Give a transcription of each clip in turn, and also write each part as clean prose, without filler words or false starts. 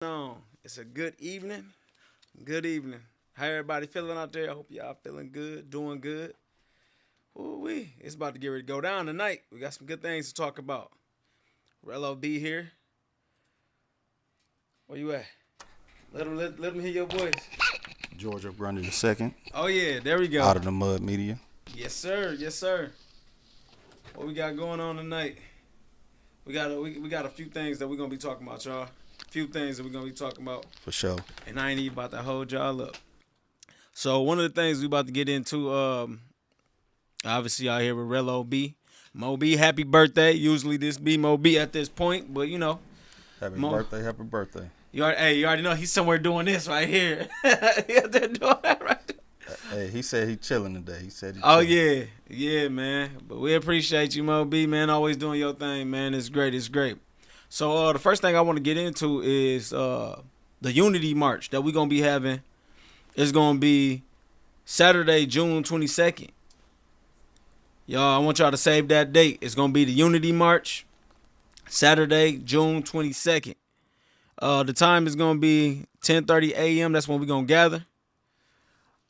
on? It's a good evening. Good evening. How everybody feeling out there? I hope y'all feeling good, doing good. Ooh-wee. It's about to get ready to go down tonight. We got some good things to talk about. Rello Be here. Where you at? Let them hear your voice. George Grundy the second, Oh yeah, there we go. out of the Mud Media. Yes sir, yes sir. What we got going on tonight? We got a few things that we're gonna be talking about, y'all. A few things that we're gonna be talking about. For sure. And I ain't even about to hold y'all up. So one of the things we about to get into, obviously out here with Rello Be. Mo B, happy birthday. Usually this be Mo B at this point, but you know, Happy Mo- birthday, happy birthday. you already know he's somewhere doing this right here. He out there doing that right there. Hey, he said he chilling today. He said he Oh chilling. yeah, man. But we appreciate you, Mo B, man. Always doing your thing, man. It's great, it's great. So the first thing I want to get into is the Unity March that we're gonna be having. It's gonna be Saturday, June 22nd. Y'all, I want y'all to save that date. It's gonna be the Unity March, Saturday, June 22nd. The time is gonna be 10:30 a.m. That's when we're gonna gather.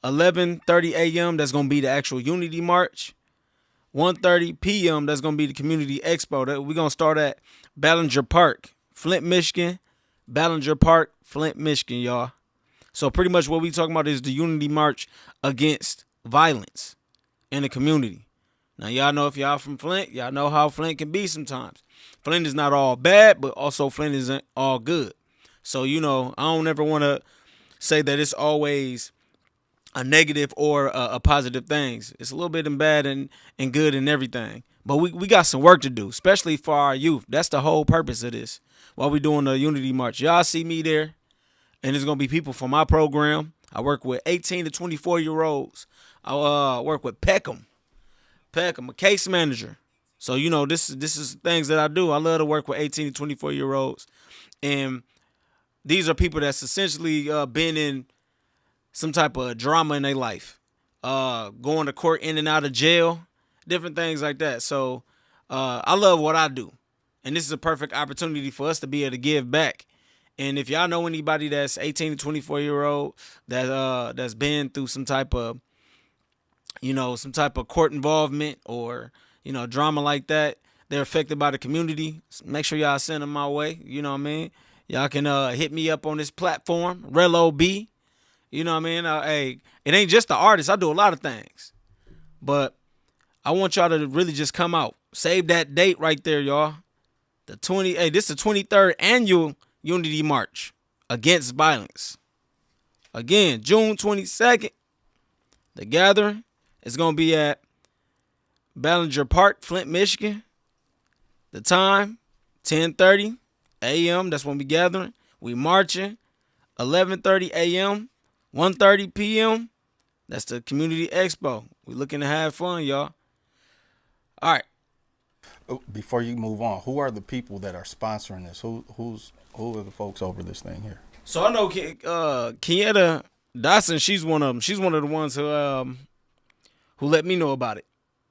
11:30 a.m. That's gonna be the actual Unity March. 1:30 p.m. That's gonna be the Community Expo. We're gonna start at Ballinger Park, Flint, Michigan. Ballinger Park, Flint, Michigan, y'all. So pretty much what we talking about is the Unity March against violence in the community. Now y'all know, if y'all from Flint, y'all know how Flint can be sometimes. Flint is not all bad, but also Flint isn't all good. So you know, I don't ever want to say that it's always a negative or a positive things. It's a little bit in bad and good and everything. But we got some work to do, especially for our youth. That's the whole purpose of this. While we doing the Unity March, y'all see me there, and there's gonna be people from my program. I work with 18 to 24-year-olds. I work with Peckham, a case manager. So you know, this is things that I do. I love to work with 18 to 24-year-olds, and these are people that's essentially been in some type of drama in their life, going to court, in and out of jail, different things like that. So I love what I do, and this is a perfect opportunity for us to be able to give back. And if y'all know anybody that's 18 to 24-year-old that's been through some type of court involvement or drama like that, they're affected by the community, make sure y'all send them my way. You know what I mean? Y'all can hit me up on this platform, Rello Be. You know what I mean? Hey, it ain't just the artist. I do a lot of things. But I want y'all to really just come out. Save that date right there, y'all. This is the 23rd annual Unity March against violence. Again, June 22nd. The gathering is going to be at Ballinger Park, Flint, Michigan. The time, 10:30 a.m. That's when we gathering. We marching. 11:30 a.m. 1:30 p.m. That's the Community Expo. We looking to have fun, y'all. All right. Before you move on, who are the people that are sponsoring this? Who are the folks over this thing here? So I know Kieta Dawson. She's one of them. She's one of the ones who let me know about it.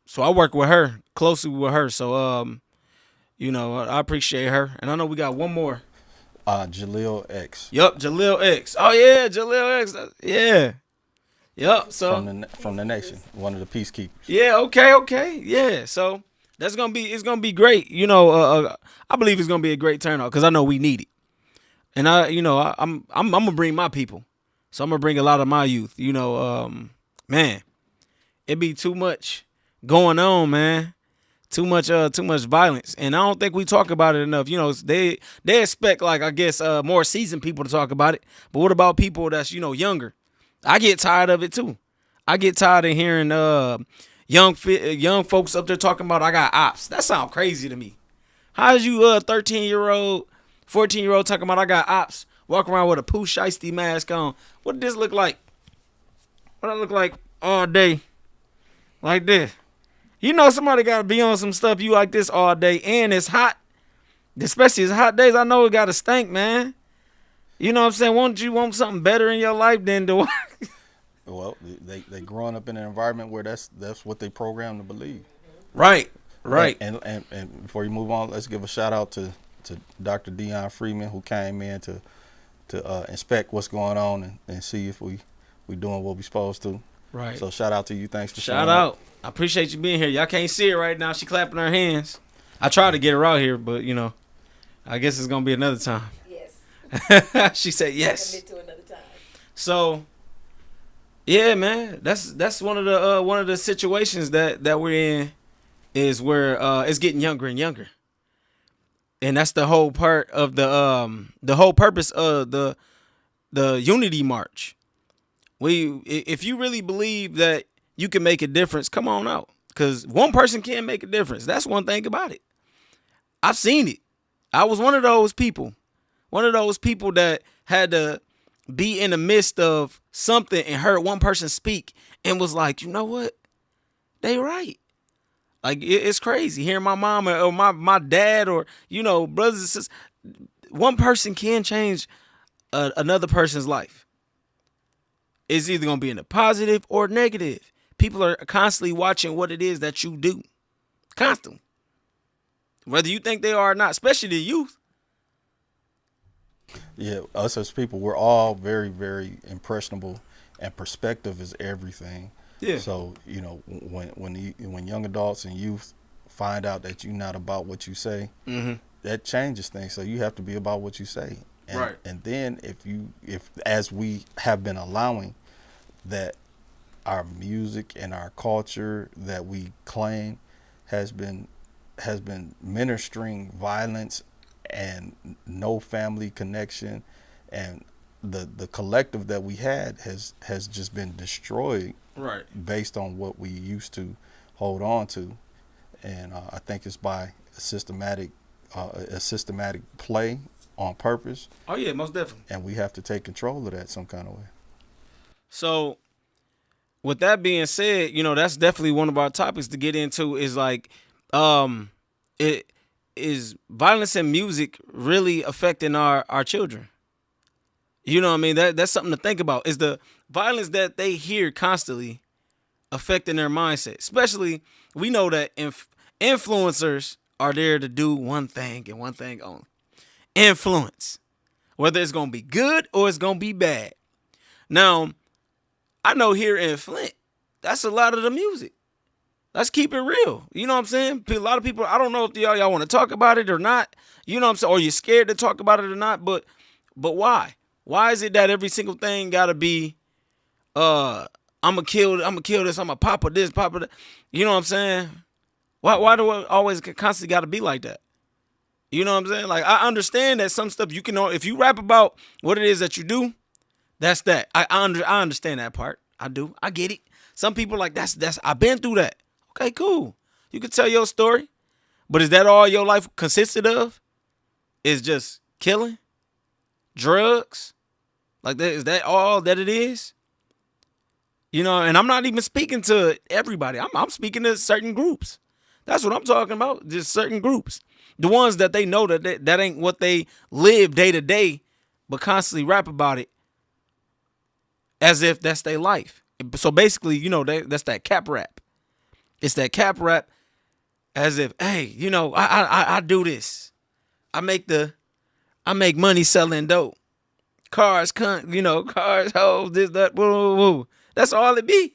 So I work with her, closely with her. So I appreciate her. And I know we got one more. Jaleel X. Yup, Jaleel X. Oh yeah, Jaleel X. Yeah. Yup. So From the nation, one of the peacekeepers. yeah. Okay. Yeah. So it's gonna be great. I believe it's gonna be a great turnout because I know we need it. And I'm gonna bring my people. So I'm gonna bring a lot of my youth. Man, it be too much going on, man. Too much violence, and I don't think we talk about it enough. They expect, like, I guess more seasoned people to talk about it, but what about people that's younger? I get tired of it too. I get tired of hearing young folks up there talking about I got ops. That sounds crazy to me. How's you 13-year-old, 14-year-old talking about I got ops, walk around with a Pooh Shiesty mask on? What did this look like? What I look like all day, like this? Somebody got to be on some stuff you like this all day, and it's hot. Especially it's hot days. I know it got to stink, man. You know what I'm saying? Won't you want something better in your life than the Well, they growing up in an environment where that's what they programmed to believe. Right. And before you move on, let's give a shout out to Dr. Dion Freeman, who came in to inspect what's going on and see if we doing what we supposed to. Right. So shout out to you. Thanks for Shout showing up. out. I appreciate you being here. Y'all can't see it right now. She clapping her hands. I tried to get her out here, but I guess it's gonna be another time. Yes. She said yes. Commit to another time. So, yeah, man, that's one of the situations that we're in, is where it's getting younger and younger, and that's the whole part of the whole purpose of the Unity March. If you really believe that you can make a difference, come on out, because one person can make a difference. That's one thing about it. I've seen it. I was one of those people that had to be in the midst of something and heard one person speak and was like, you know what? They right. Like, it's crazy hearing my mom or my dad or, brothers and sisters. One person can change another person's life. It's either going to be in the positive or negative. People are constantly watching what it is that you do. Constantly. Whether you think they are or not, especially the youth. Yeah, us as people, we're all very, very impressionable, and perspective is everything. Yeah. So when young adults and youth find out that you're not about what you say, Mm-hmm. that changes things. So you have to be about what you say. And, Right. And then if as we have been allowing that our music and our culture that we claim has been ministering violence and no family connection, and the collective that we had has just been destroyed, Right. based on what we used to hold on to. And I think it's by a systematic play on purpose, Oh, yeah, most definitely. and we have to take control of that some kind of way. So, with that being said, that's definitely one of our topics to get into, is like, it is violence in music really affecting our children? You know what I mean? That's something to think about. Is the violence that they hear constantly affecting their mindset? Especially, we know that influencers are there to do one thing and one thing only. Influence. Whether it's going to be good or it's going to be bad. Now, I know here in Flint, that's a lot of the music. Let's keep it real. You know what I'm saying? A lot of people, I don't know if y'all want to talk about it or not. You know what I'm saying? Or you're scared to talk about it or not. But why? Why is it that every single thing gotta be, I'm gonna kill this, I'm gonna pop this, pop that? You know what I'm saying? Why do it always constantly gotta be like that? You know what I'm saying? Like, I understand that some stuff you can, if you rap about what it is that you do, that's that. I understand that part. I do. I get it. Some people like, that's I've been through that. Okay, cool. You can tell your story. But is that all your life consisted of? Is just killing? Drugs? Like that? Is that all that it is? And I'm not even speaking to everybody. I'm speaking to certain groups. That's what I'm talking about. Just certain groups. The ones that they know that ain't what they live day to day, but constantly rap about it as if that's their life. So basically, that's that cap rap. It's that cap rap as if, hey, I do this. I make money selling dope. Cars, cars, hoes, this, that, woo, woo, woo. That's all it be.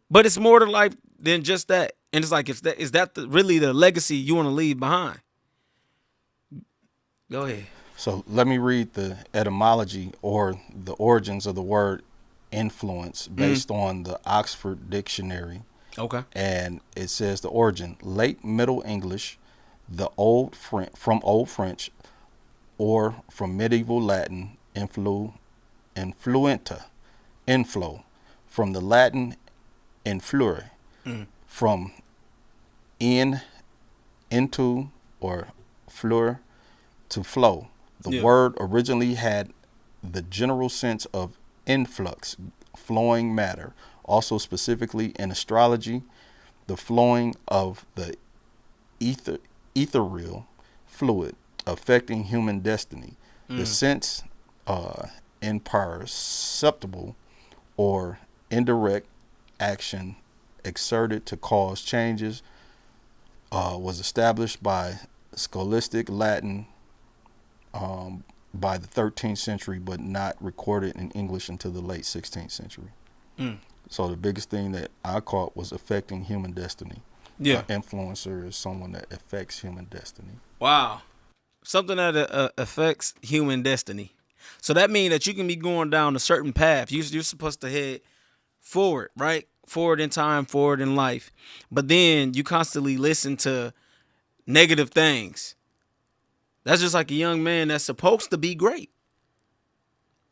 But it's more to life than just that. And it's like, is that really the legacy you want to leave behind? Go ahead. So let me read the etymology or the origins of the word influence based on the Oxford Dictionary. Okay. And it says the origin, late Middle English, from Old French, or from medieval Latin, inflow, from the Latin influre, from into, or fleur, to flow. The word originally had the general sense of influx, flowing matter. Also specifically in astrology, the flowing of the ethereal fluid affecting human destiny. The sense imperceptible or indirect action exerted to cause changes was established by scholastic Latin by the 13th century, but not recorded in English until the late 16th century. Mm. So the biggest thing that I caught was affecting human destiny. Yeah. An influencer is someone that affects human destiny. Wow. Something that affects human destiny. So that means that you can be going down a certain path. You're supposed to head forward, right? Forward in time, forward in life. But then you constantly listen to negative things. That's just like a young man that's supposed to be great.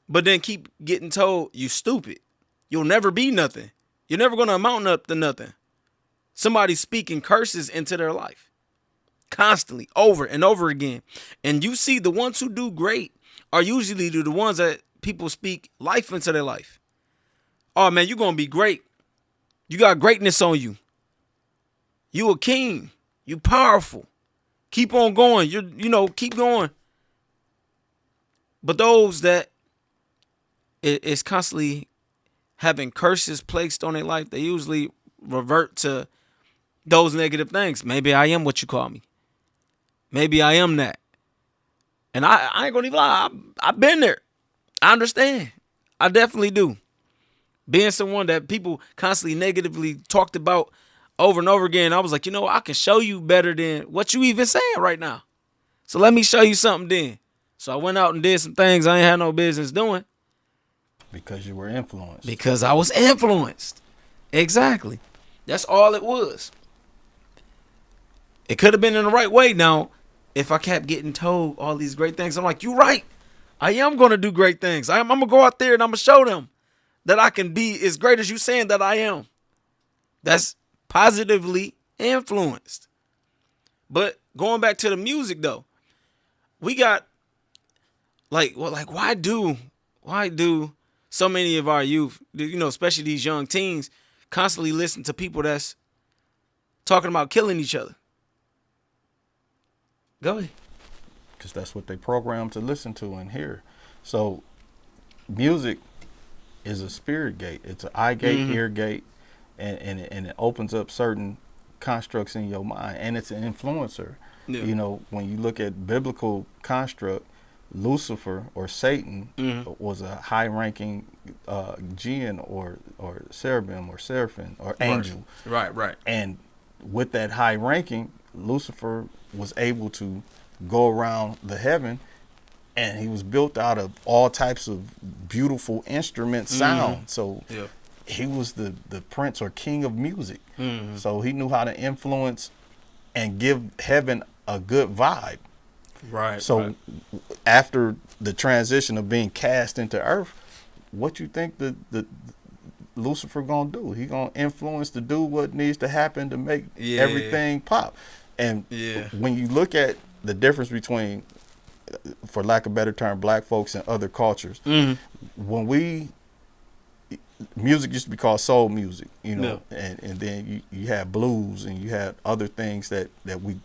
But then keep getting told you stupid. You'll never be nothing. You're never going to amount up to nothing. Somebody speaking curses into their life. Constantly, over and over again. And you see the ones who do great are usually the ones that people speak life into their life. Oh man, you're going to be great. You got greatness on you. You a king. You powerful. Keep on going. Keep going. But those that is constantly having curses placed on their life, they usually revert to those negative things. Maybe I am what you call me. Maybe I am that. And I ain't gonna even lie. I've been there. I understand. I definitely do. Being someone that people constantly negatively talked about over and over again, I was like, I can show you better than what you even saying right now. So let me show you something then. So I went out and did some things I ain't had no business doing. Because you were influenced. Because I was influenced. Exactly. That's all it was. It could have been in the right way. Now, if I kept getting told all these great things, I'm like, you're right. I am going to do great things. I'm going to go out there and I'm going to show them that I can be as great as you saying that I am. That's positively influenced. But going back to the music though, we got why do so many of our youth, especially these young teens, constantly listen to people that's talking about killing each other? Go ahead. Because that's what they programmed to listen to and hear. So music is a spirit gate. It's an eye gate, ear gate, and it opens up certain constructs in your mind. And it's an influencer. Yeah. When you look at biblical construct, Lucifer or Satan was a high-ranking jinn or cherubim or seraphim or angel. Right. And with that high ranking, Lucifer was able to go around the heaven, and he was built out of all types of beautiful instrument sound. So he was the prince or king of music. So he knew how to influence and give heaven a good vibe. Right. So after the transition of being cast into earth, what you think the Lucifer gonna do? He gonna influence to do what needs to happen to make everything pop. And when you look at the difference between, for lack of a better term, black folks and other cultures, when music used to be called soul music, and then you had blues and you had other things that we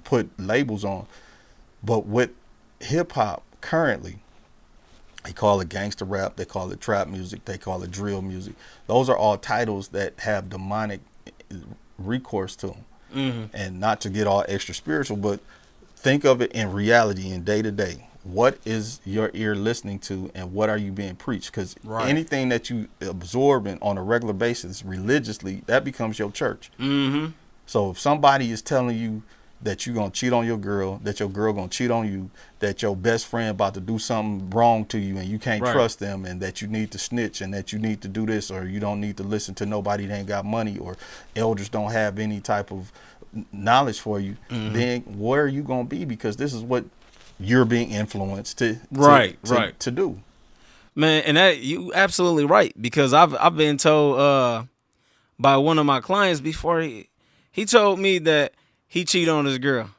put labels on. But with hip hop currently, they call it gangster rap, they call it trap music, they call it drill music. Those are all titles that have demonic recourse to them. And not to get all extra spiritual, but think of it in reality, in day to day. What is your ear listening to, and what are you being preached? Because anything that you absorb on a regular basis religiously, that becomes your church. So if somebody is telling you that you're going to cheat on your girl, that your girl going to cheat on you, that your best friend about to do something wrong to you and you can't trust them, and that you need to snitch, and that you need to do this, or you don't need to listen to nobody that ain't got money, or elders don't have any type of knowledge for you, then where are you going to be? Because this is what you're being influenced to do. Man, and that you absolutely right, because I've been told by one of my clients before, he told me that he cheated on his girl.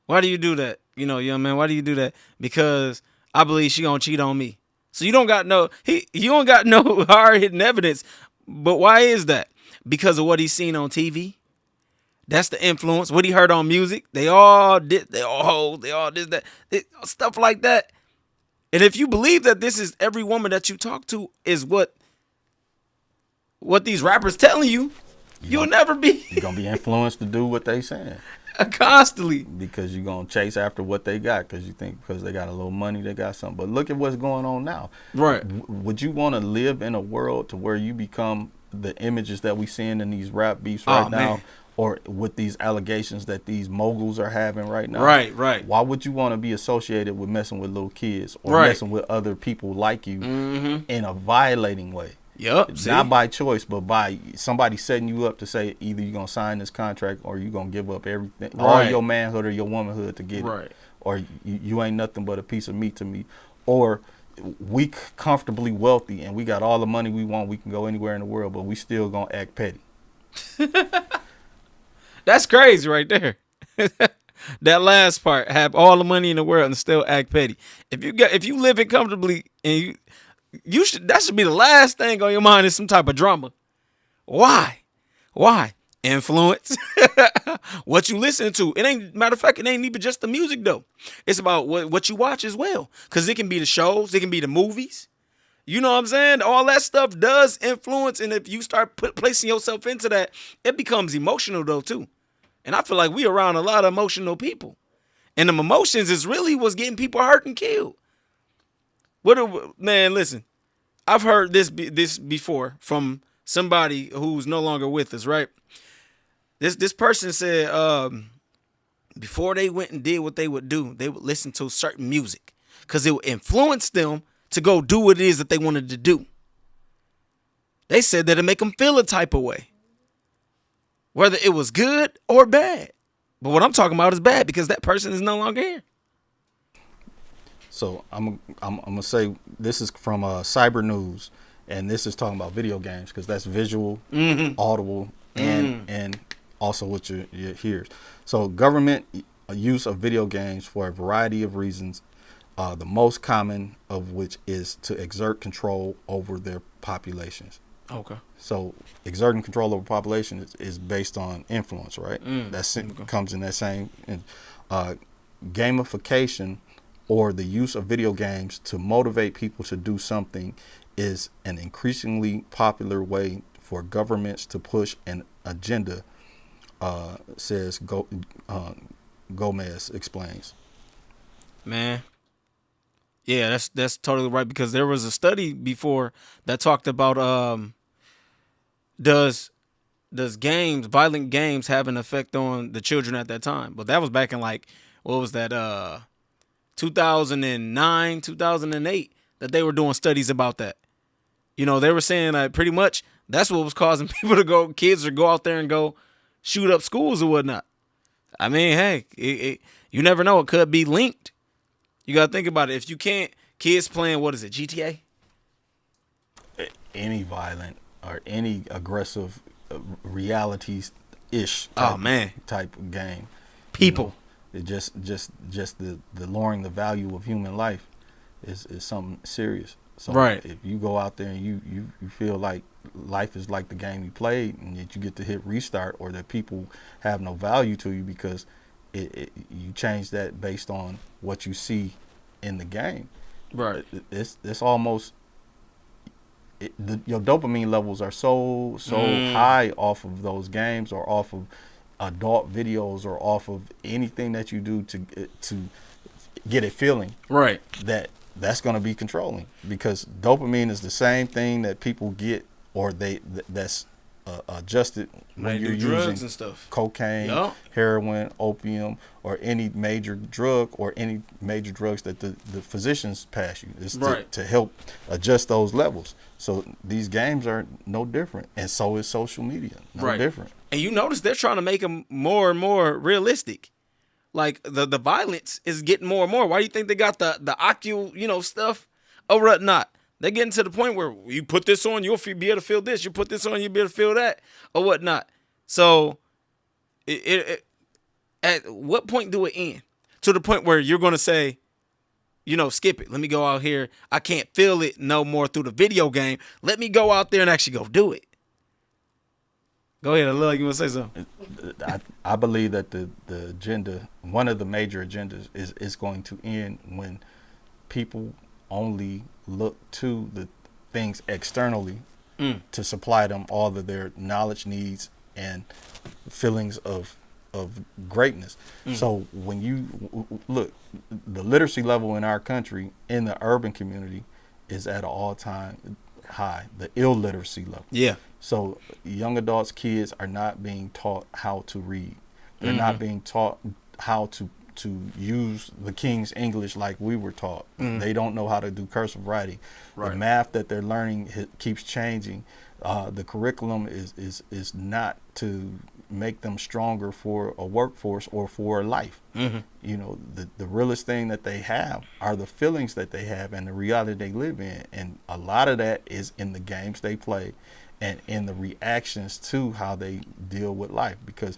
Why do you do that? Young man, why do you do that? Because I believe she gonna cheat on me. So you don't got no hard hitting evidence. But why is that? Because of what he's seen on TV. That's the influence. What he heard on music. They all did that. Stuff like that. And if you believe that this is every woman that you talk to is what these rappers telling you, you'll never be. You're going to be influenced to do what they saying. Constantly. because you're gonna chase after what they got because you think because they got a little money they got something. But look at what's going on now. Right. Would you want to live in a world to where you become the images that we seeing in these rap beefs right now, man. or with these allegations that these moguls are having right now? Right. Why would you want to be associated with messing with little kids or Right. messing with other people like you in a violating way? Yup. Not by choice, but by somebody setting you up to say either you're gonna sign this contract or you're gonna give up everything, all your manhood or your womanhood to get it, or you ain't nothing but a piece of meat to me, or we comfortably wealthy and we got all the money we want, we can go anywhere in the world, but we still gonna act petty. That's crazy right there. That last part, have all the money in the world and still act petty. If you live it comfortably and that should be the last thing on your mind is some type of drama. Why? Influence. What you listen to. Matter of fact, it ain't even just the music though. It's about what you watch as well. Cause it can be the shows, it can be the movies. You know what I'm saying? All that stuff does influence, and if you start placing yourself into that, it becomes emotional though too. And I feel like we around a lot of emotional people. And them emotions is really what's getting people hurt and killed. Man, listen, I've heard this before from somebody who's no longer with us, right? This person said before they went and did what they would do, they would listen to certain music because it would influence them to go do what it is that they wanted to do. They said that it make them feel a type of way, whether it was good or bad. But what I'm talking about is bad because that person is no longer here. So I'm gonna say this is from Cyber News, and this is talking about video games because that's visual, audible, and also what you hears. So government use of video games for a variety of reasons, the most common of which is to exert control over their populations. Okay. So exerting control over population is based on influence, right? Comes in that same gamification, or the use of video games to motivate people to do something, is an increasingly popular way for governments to push an agenda, says Gomez explains. Man. Yeah, that's totally right, because there was a study before that talked about does violent games have an effect on the children at that time? But that was back in what was that 2009, 2008 that they were doing studies about that. You know, they were saying that pretty much that's what was causing kids to go out there and go shoot up schools or whatnot. I mean, hey, you never know. It could be linked. You got to think about it. If you can't, kids playing, what is it, GTA? Any violent or any aggressive realities-ish type of game. People. You know, just the lowering the value of human life is something serious. So right. If you go out there and you feel like life is like the game you played and that you get to hit restart, or that people have no value to you because you change that based on what you see in the game. Right. It's almost your dopamine levels are so high off of those games, or off of adult videos, or off of anything that you do to get a feeling. Right. That's going to be controlling, because dopamine is the same thing that people get, or that's adjusted when you're drugs using and stuff. Cocaine, heroin, opium, or any major drug, or any major drugs that the physicians pass you. It's to help adjust those levels. So these games are no different, and so is social media. No different. And you notice they're trying to make them more and more realistic. Like the violence is getting more and more. Why do you think they got the ocular, stuff or whatnot? They're getting to the point where you put this on, you'll be able to feel this. You put this on, you'll be able to feel that or whatnot. So at what point do it end? To the point where you're going to say, skip it. Let me go out here. I can't feel it no more through the video game. Let me go out there and actually go do it. Go ahead. I look like you want to say something. I believe that the agenda, one of the major agendas, is going to end when people only look to the things externally to supply them all of their knowledge needs and feelings of of greatness. So when you look, the literacy level in our country in the urban community is at an all-time high. The illiteracy level. Yeah. So young adults, kids are not being taught how to read. They're not being taught how to use the King's English like we were taught. They don't know how to do cursive writing. Right. The math that they're learning keeps changing. The curriculum is not to make them stronger for a workforce or for life. You know, the realest thing that they have are the feelings that they have and the reality they live in. And a lot of that is in the games they play and in the reactions to how they deal with life. Because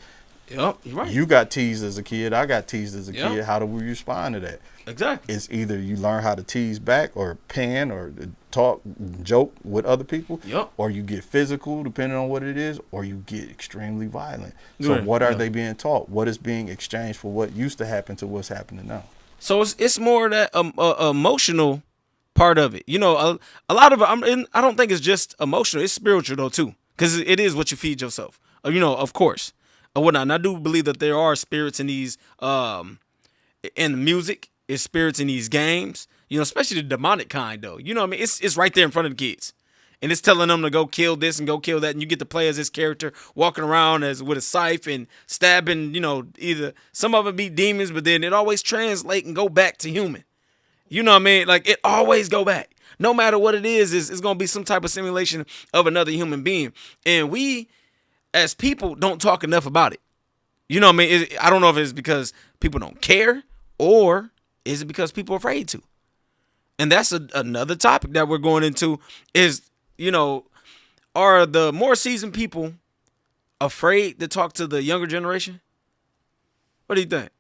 Yep, you're right. you got teased as a kid, I got teased as a kid. How do we respond to that? Exactly. It's either you learn how to tease back or pan or talk, joke with other people, or you get physical, depending on what it is, or you get extremely violent. So Right. what are they being taught? What is being exchanged for what used to happen to what's happening now? So it's more that emotional part of it. You know, a lot of it. I don't think it's just emotional. It's spiritual though too, because it is what you feed yourself. You know, of course, or whatnot. And I do believe that there are spirits in these in the music. It's spirits in these games. You know, especially the demonic kind though. You know what I mean? It's right there in front of the kids. And it's telling them to go kill this and go kill that. And you get to play as this character walking around as with a scythe and stabbing, you know, either some of it be demons, but then it always translate and go back to human. You know what I mean? Like it always go back. No matter what it is, it's going to be some type of simulation of another human being. And we as people don't talk enough about it. You know what I mean? I don't know if it's because people don't care or is it because people are afraid to? And that's another topic that we're going into is, you know, are the more seasoned people afraid to talk to the younger generation? What do you think?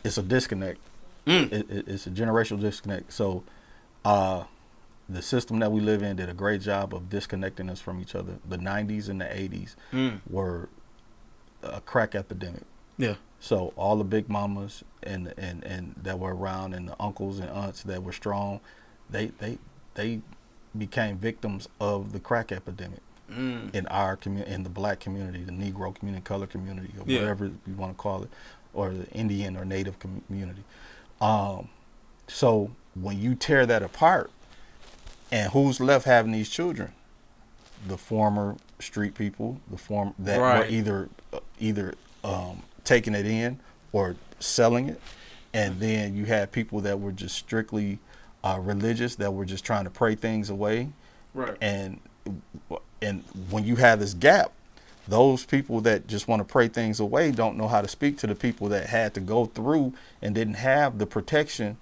It's a disconnect. It's a generational disconnect. So the system that we live in did a great job of disconnecting us from each other. The 90s and the 80s were a crack epidemic. Yeah. So all the big mamas and that were around and the uncles and aunts that were strong, they became victims of the crack epidemic in our community, in the black community, the Negro community, color community, or whatever you want to call it, or the Indian or Native community. So when you tear that apart, and who's left having these children? The former street people, that were either taking it in or selling it, and then you had people that were just strictly religious, that were just trying to pray things away. Right. And when you have this gap, those people that just want to pray things away don't know how to speak to the people that had to go through and didn't have the protection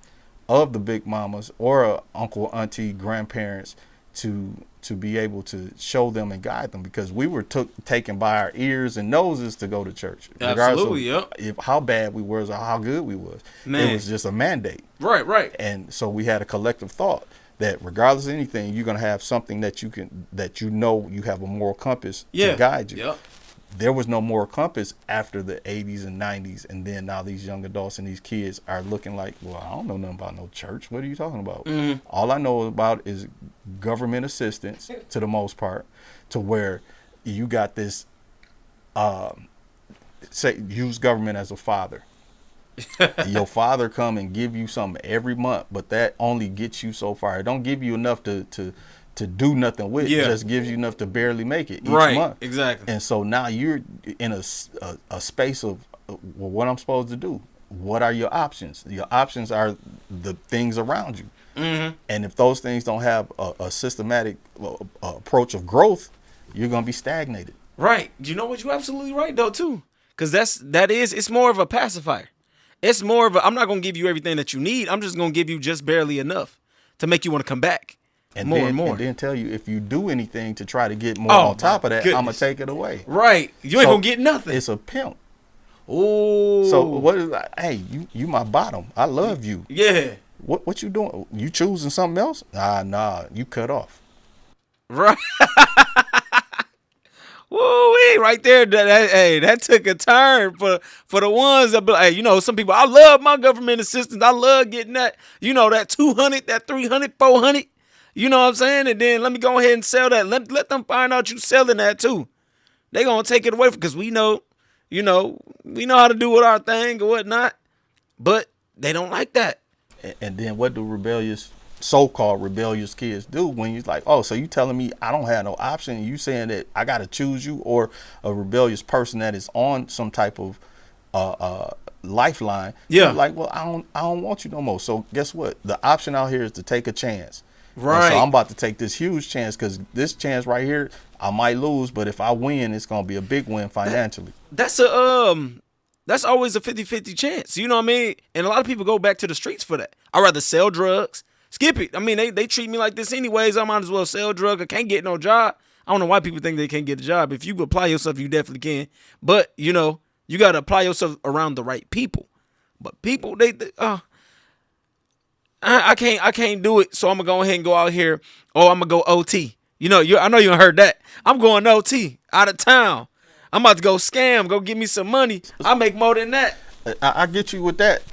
of the big mamas or uncle, auntie, grandparents to be able to show them and guide them, because we were taken by our ears and noses to go to church. Absolutely, if how bad we was or how good we was. Man. It was just a mandate. Right. And so we had a collective thought that regardless of anything, you're going to have something that you have a moral compass to guide you. Yep. There was no moral compass after the 80s and 90s, and then now these young adults and these kids are looking like, well, I don't know nothing about no church. What are you talking about? All I know about is government assistance, to the most part, to where you got this, use government as a father. Your father come and give you something every month, but that only gets you so far. It don't give you enough to do nothing with. It just gives you enough to barely make it each month. Exactly. And so now you're in a space of, well, what I'm supposed to do. What are your options? Your options are the things around you. And if those things don't have a systematic approach of growth, you're going to be stagnated. Right. You know what? You're absolutely right though too. Because it's more of a pacifier. It's more of I'm not going to give you everything that you need. I'm just going to give you just barely enough to make you want to come back. And more. And then tell you if you do anything to try to get more on top of that, I'm going to take it away. Right. You ain't going to get nothing. It's a pimp. Oh. So what is that? Hey, you my bottom. I love you. Yeah. What you doing? You choosing something else? Nah, you cut off. Right. Woo-wee, right there. That took a turn for the ones that be like, you know, some people, I love my government assistance. I love getting that, you know, that 200, that 300, 400. You know what I'm saying? And then let me go ahead and sell that. Let them find out you selling that too. They going to take it away because we know You know, we know how to do with our thing or whatnot, but they don't like that. And then what do so-called rebellious kids do when you're like, oh, so you telling me I don't have no option? You saying that I got to choose you or a rebellious person that is on some type of lifeline? Yeah. You're like, well, I don't want you no more. So guess what? The option out here is to take a chance. Right. And so I'm about to take this huge chance because this chance right here, I might lose, but if I win, it's gonna be a big win financially. That's always a 50-50 chance. You know what I mean? And a lot of people go back to the streets for that. I'd rather sell drugs. Skip it. I mean, they treat me like this anyways. I might as well sell drugs. I can't get no job. I don't know why people think they can't get a job. If you apply yourself, you definitely can. But, you know, you got to apply yourself around the right people. But people, I can't do it. So I'm going to go ahead and go out here. Oh, I'm going to go OT. You know, I know you heard that. I'm going OT, out of town. I'm about to go scam, go get me some money. I make more than that. I get you with that.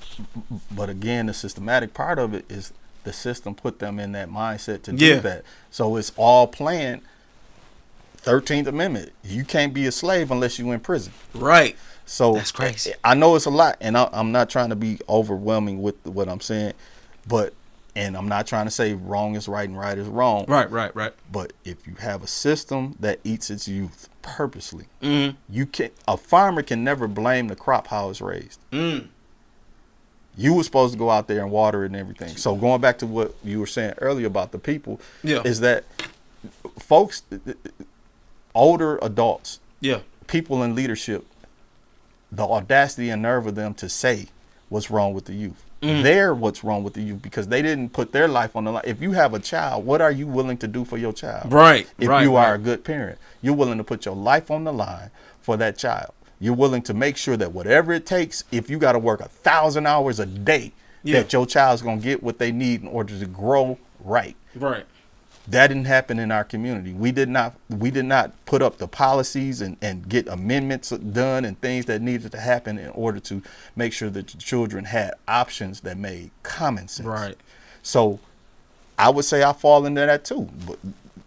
But again, the systematic part of it is the system put them in that mindset to do that. So it's all planned. 13th Amendment. You can't be a slave unless you're in prison. Right. So that's crazy. I know it's a lot, and I'm not trying to be overwhelming with what I'm saying, and I'm not trying to say wrong is right and right is wrong. Right. But if you have a system that eats its youth purposely, Mm-hmm. A farmer can never blame the crop how it's raised. Mm. You were supposed to go out there and water it and everything. So going back to what you were saying earlier about the people, is that folks, older adults, people in leadership, the audacity and nerve of them to say what's wrong with the youth. They're what's wrong with the youth because they didn't put their life on the line. If you have a child, what are you willing to do for your child? Right. If you are a good parent, you're willing to put your life on the line for that child. You're willing to make sure that whatever it takes, if you got to work 1,000 hours a day, that your child's going to get what they need in order to grow right. Right. That didn't happen in our community. We did not put up the policies and get amendments done and things that needed to happen in order to make sure that the children had options that made common sense. Right. So I would say I fall into that too.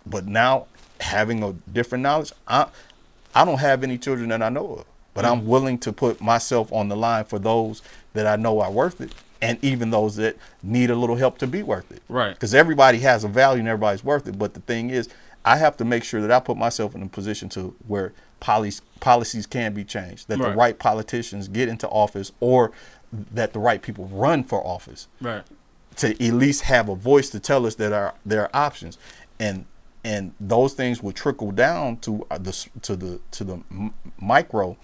But now having a different knowledge, I don't have any children that I know of, but I'm willing to put myself on the line for those that I know are worth it. And even those that need a little help to be worth it. Right. Because everybody has a value and everybody's worth it. But the thing is, I have to make sure that I put myself in a position to where policies can be changed, that the right politicians get into office or that the right people run for office. Right. To at least have a voice to tell us that there are options. And those things will trickle down to the micro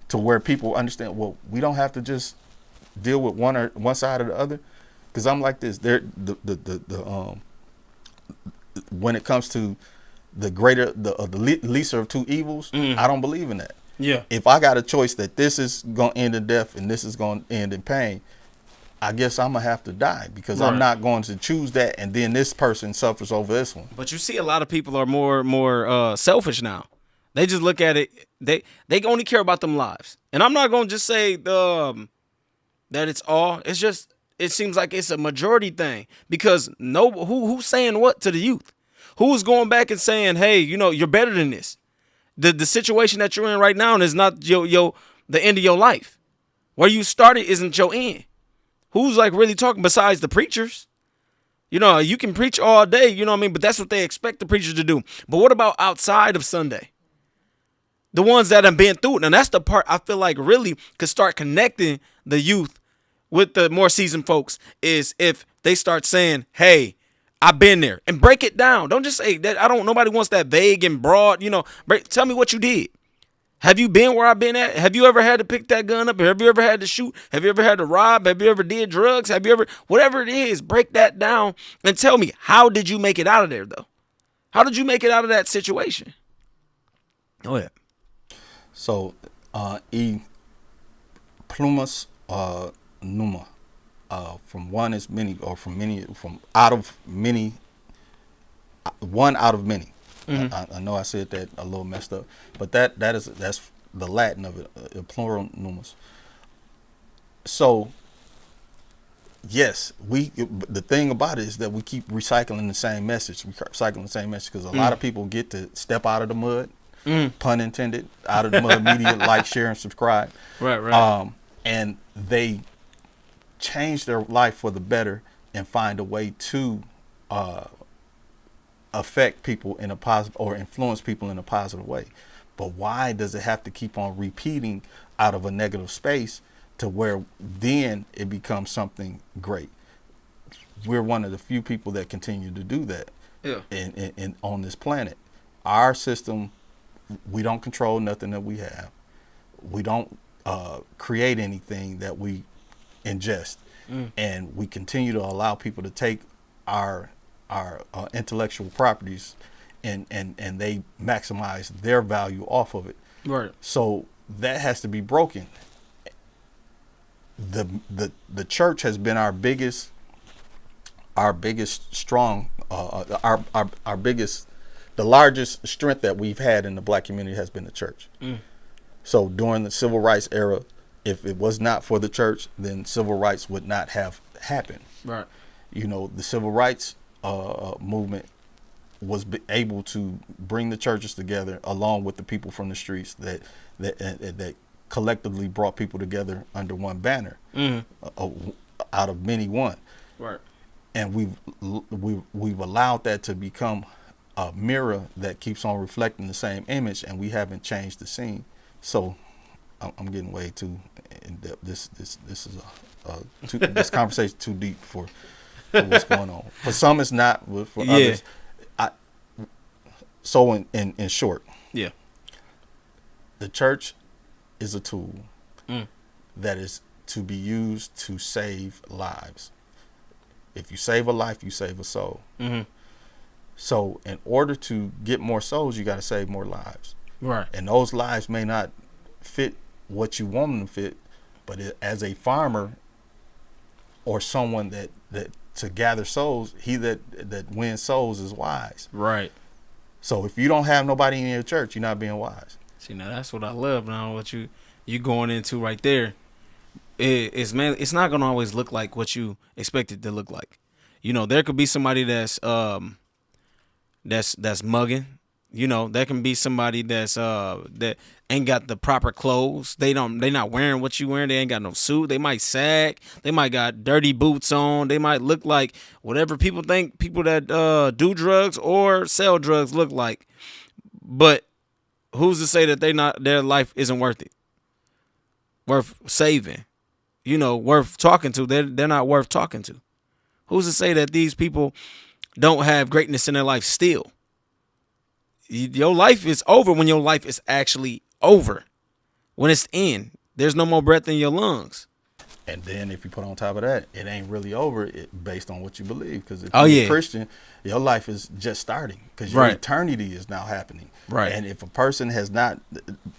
to where people understand, well, we don't have to just deal with one side or the other, because I'm like this. When it comes to the lesser of two evils, I don't believe in that. Yeah. If I got a choice that this is gonna end in death and this is gonna end in pain, I guess I'm gonna have to die because I'm not going to choose that, and then this person suffers over this one. But you see, a lot of people are more selfish now. They just look at it. They only care about them lives, and I'm not gonna just say that it's all. It's just, it seems like it's a majority thing because who's saying what to the youth? Who's going back and saying, hey, you know, you're better than this. The situation that you're in right now is not the end of your life. Where you started isn't your end. Who's like really talking besides the preachers? You know, you can preach all day, you know what I mean? But that's what they expect the preachers to do. But what about outside of Sunday? The ones that have been through it. And that's the part I feel like really could start connecting the youth with the more seasoned folks is if they start saying, hey, I've been there, and break it down. Don't just say that. Nobody wants that vague and broad, you know, tell me what you did. Have you been where I've been at? Have you ever had to pick that gun up? Have you ever had to shoot? Have you ever had to rob? Have you ever did drugs? Have you ever, whatever it is, break that down and tell me, how did you make it out of there though? How did you make it out of that situation? Oh yeah. So, e plumas numa, from one is many, or from many, from out of many, one out of many. I know I said that a little messed up, but that's the Latin of it, plural numerous. So, yes, the thing about it is that we keep recycling the same message. We keep recycling the same message because a lot of people get to step out of the mud. pun intended, out of the mud media, like, share, and subscribe. Right. And they change their life for the better and find a way to affect people in a positive or influence people in a positive way. But why does it have to keep on repeating out of a negative space to where then it becomes something great? We're one of the few people that continue to do that in on this planet. Our system, we don't control nothing that we have. We don't create anything that we ingest. And we continue to allow people to take our intellectual properties and they maximize their value off of it. Right. So that has to be broken. The church has been our biggest strong our biggest, the largest strength that we've had in the black community has been the church. So during the civil rights era, if it was not for the church, then civil rights would not have happened. Right. You know, the civil rights movement was able to bring the churches together along with the people from the streets that collectively brought people together under one banner, out of many one. Right. And we've allowed that to become a mirror that keeps on reflecting the same image, and we haven't changed the scene. So I'm getting way too in depth. This is this conversation too deep for what's going on. For some, it's not. For others, so in short, the church is a tool that is to be used to save lives. If you save a life, you save a soul. So in order to get more souls, you got to save more lives. Right. And those lives may not fit what you want them to fit, but as a farmer or someone that to gather souls, he that wins souls is wise. Right. So if you don't have nobody in your church, you're not being wise. See, now that's what I love. Now what you going into right there. It's not gonna always look like what you expect it to look like. You know, there could be somebody that's mugging. You know, there can be somebody that's that ain't got the proper clothes. They not wearing what you wearing. They ain't got no suit. They might sag. They might got dirty boots on. They might look like whatever people think people that do drugs or sell drugs look like. But who's to say that their life isn't worth it? Worth saving. You know, worth talking to. They're not worth talking to. Who's to say that these people don't have greatness in their life still? Your life is over when your life is actually over. When it's in, there's no more breath in your lungs. And then if you put on top of that, it ain't really over based on what you believe. Because if you're a Christian, your life is just starting because your eternity is now happening. Right. And if a person has not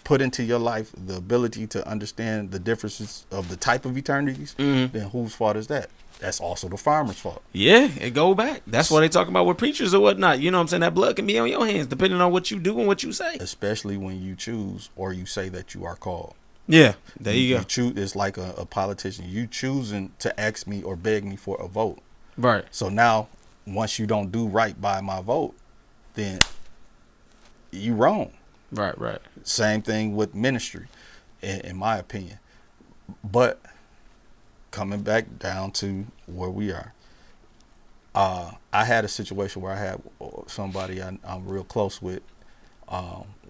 put into your life the ability to understand the differences of the type of eternities, then whose fault is that? That's also the farmer's fault. Yeah, it go back. That's why they talk about with preachers or whatnot. You know what I'm saying? That blood can be on your hands depending on what you do and what you say. Especially when you choose or you say that you are called. Yeah, there you go. You choose, it's like a politician. You choosing to ask me or beg me for a vote. Right. So now, once you don't do right by my vote, then you wrong. Right. Same thing with ministry, in my opinion. But coming back down to where we are, I had a situation where I had somebody I'm real close with.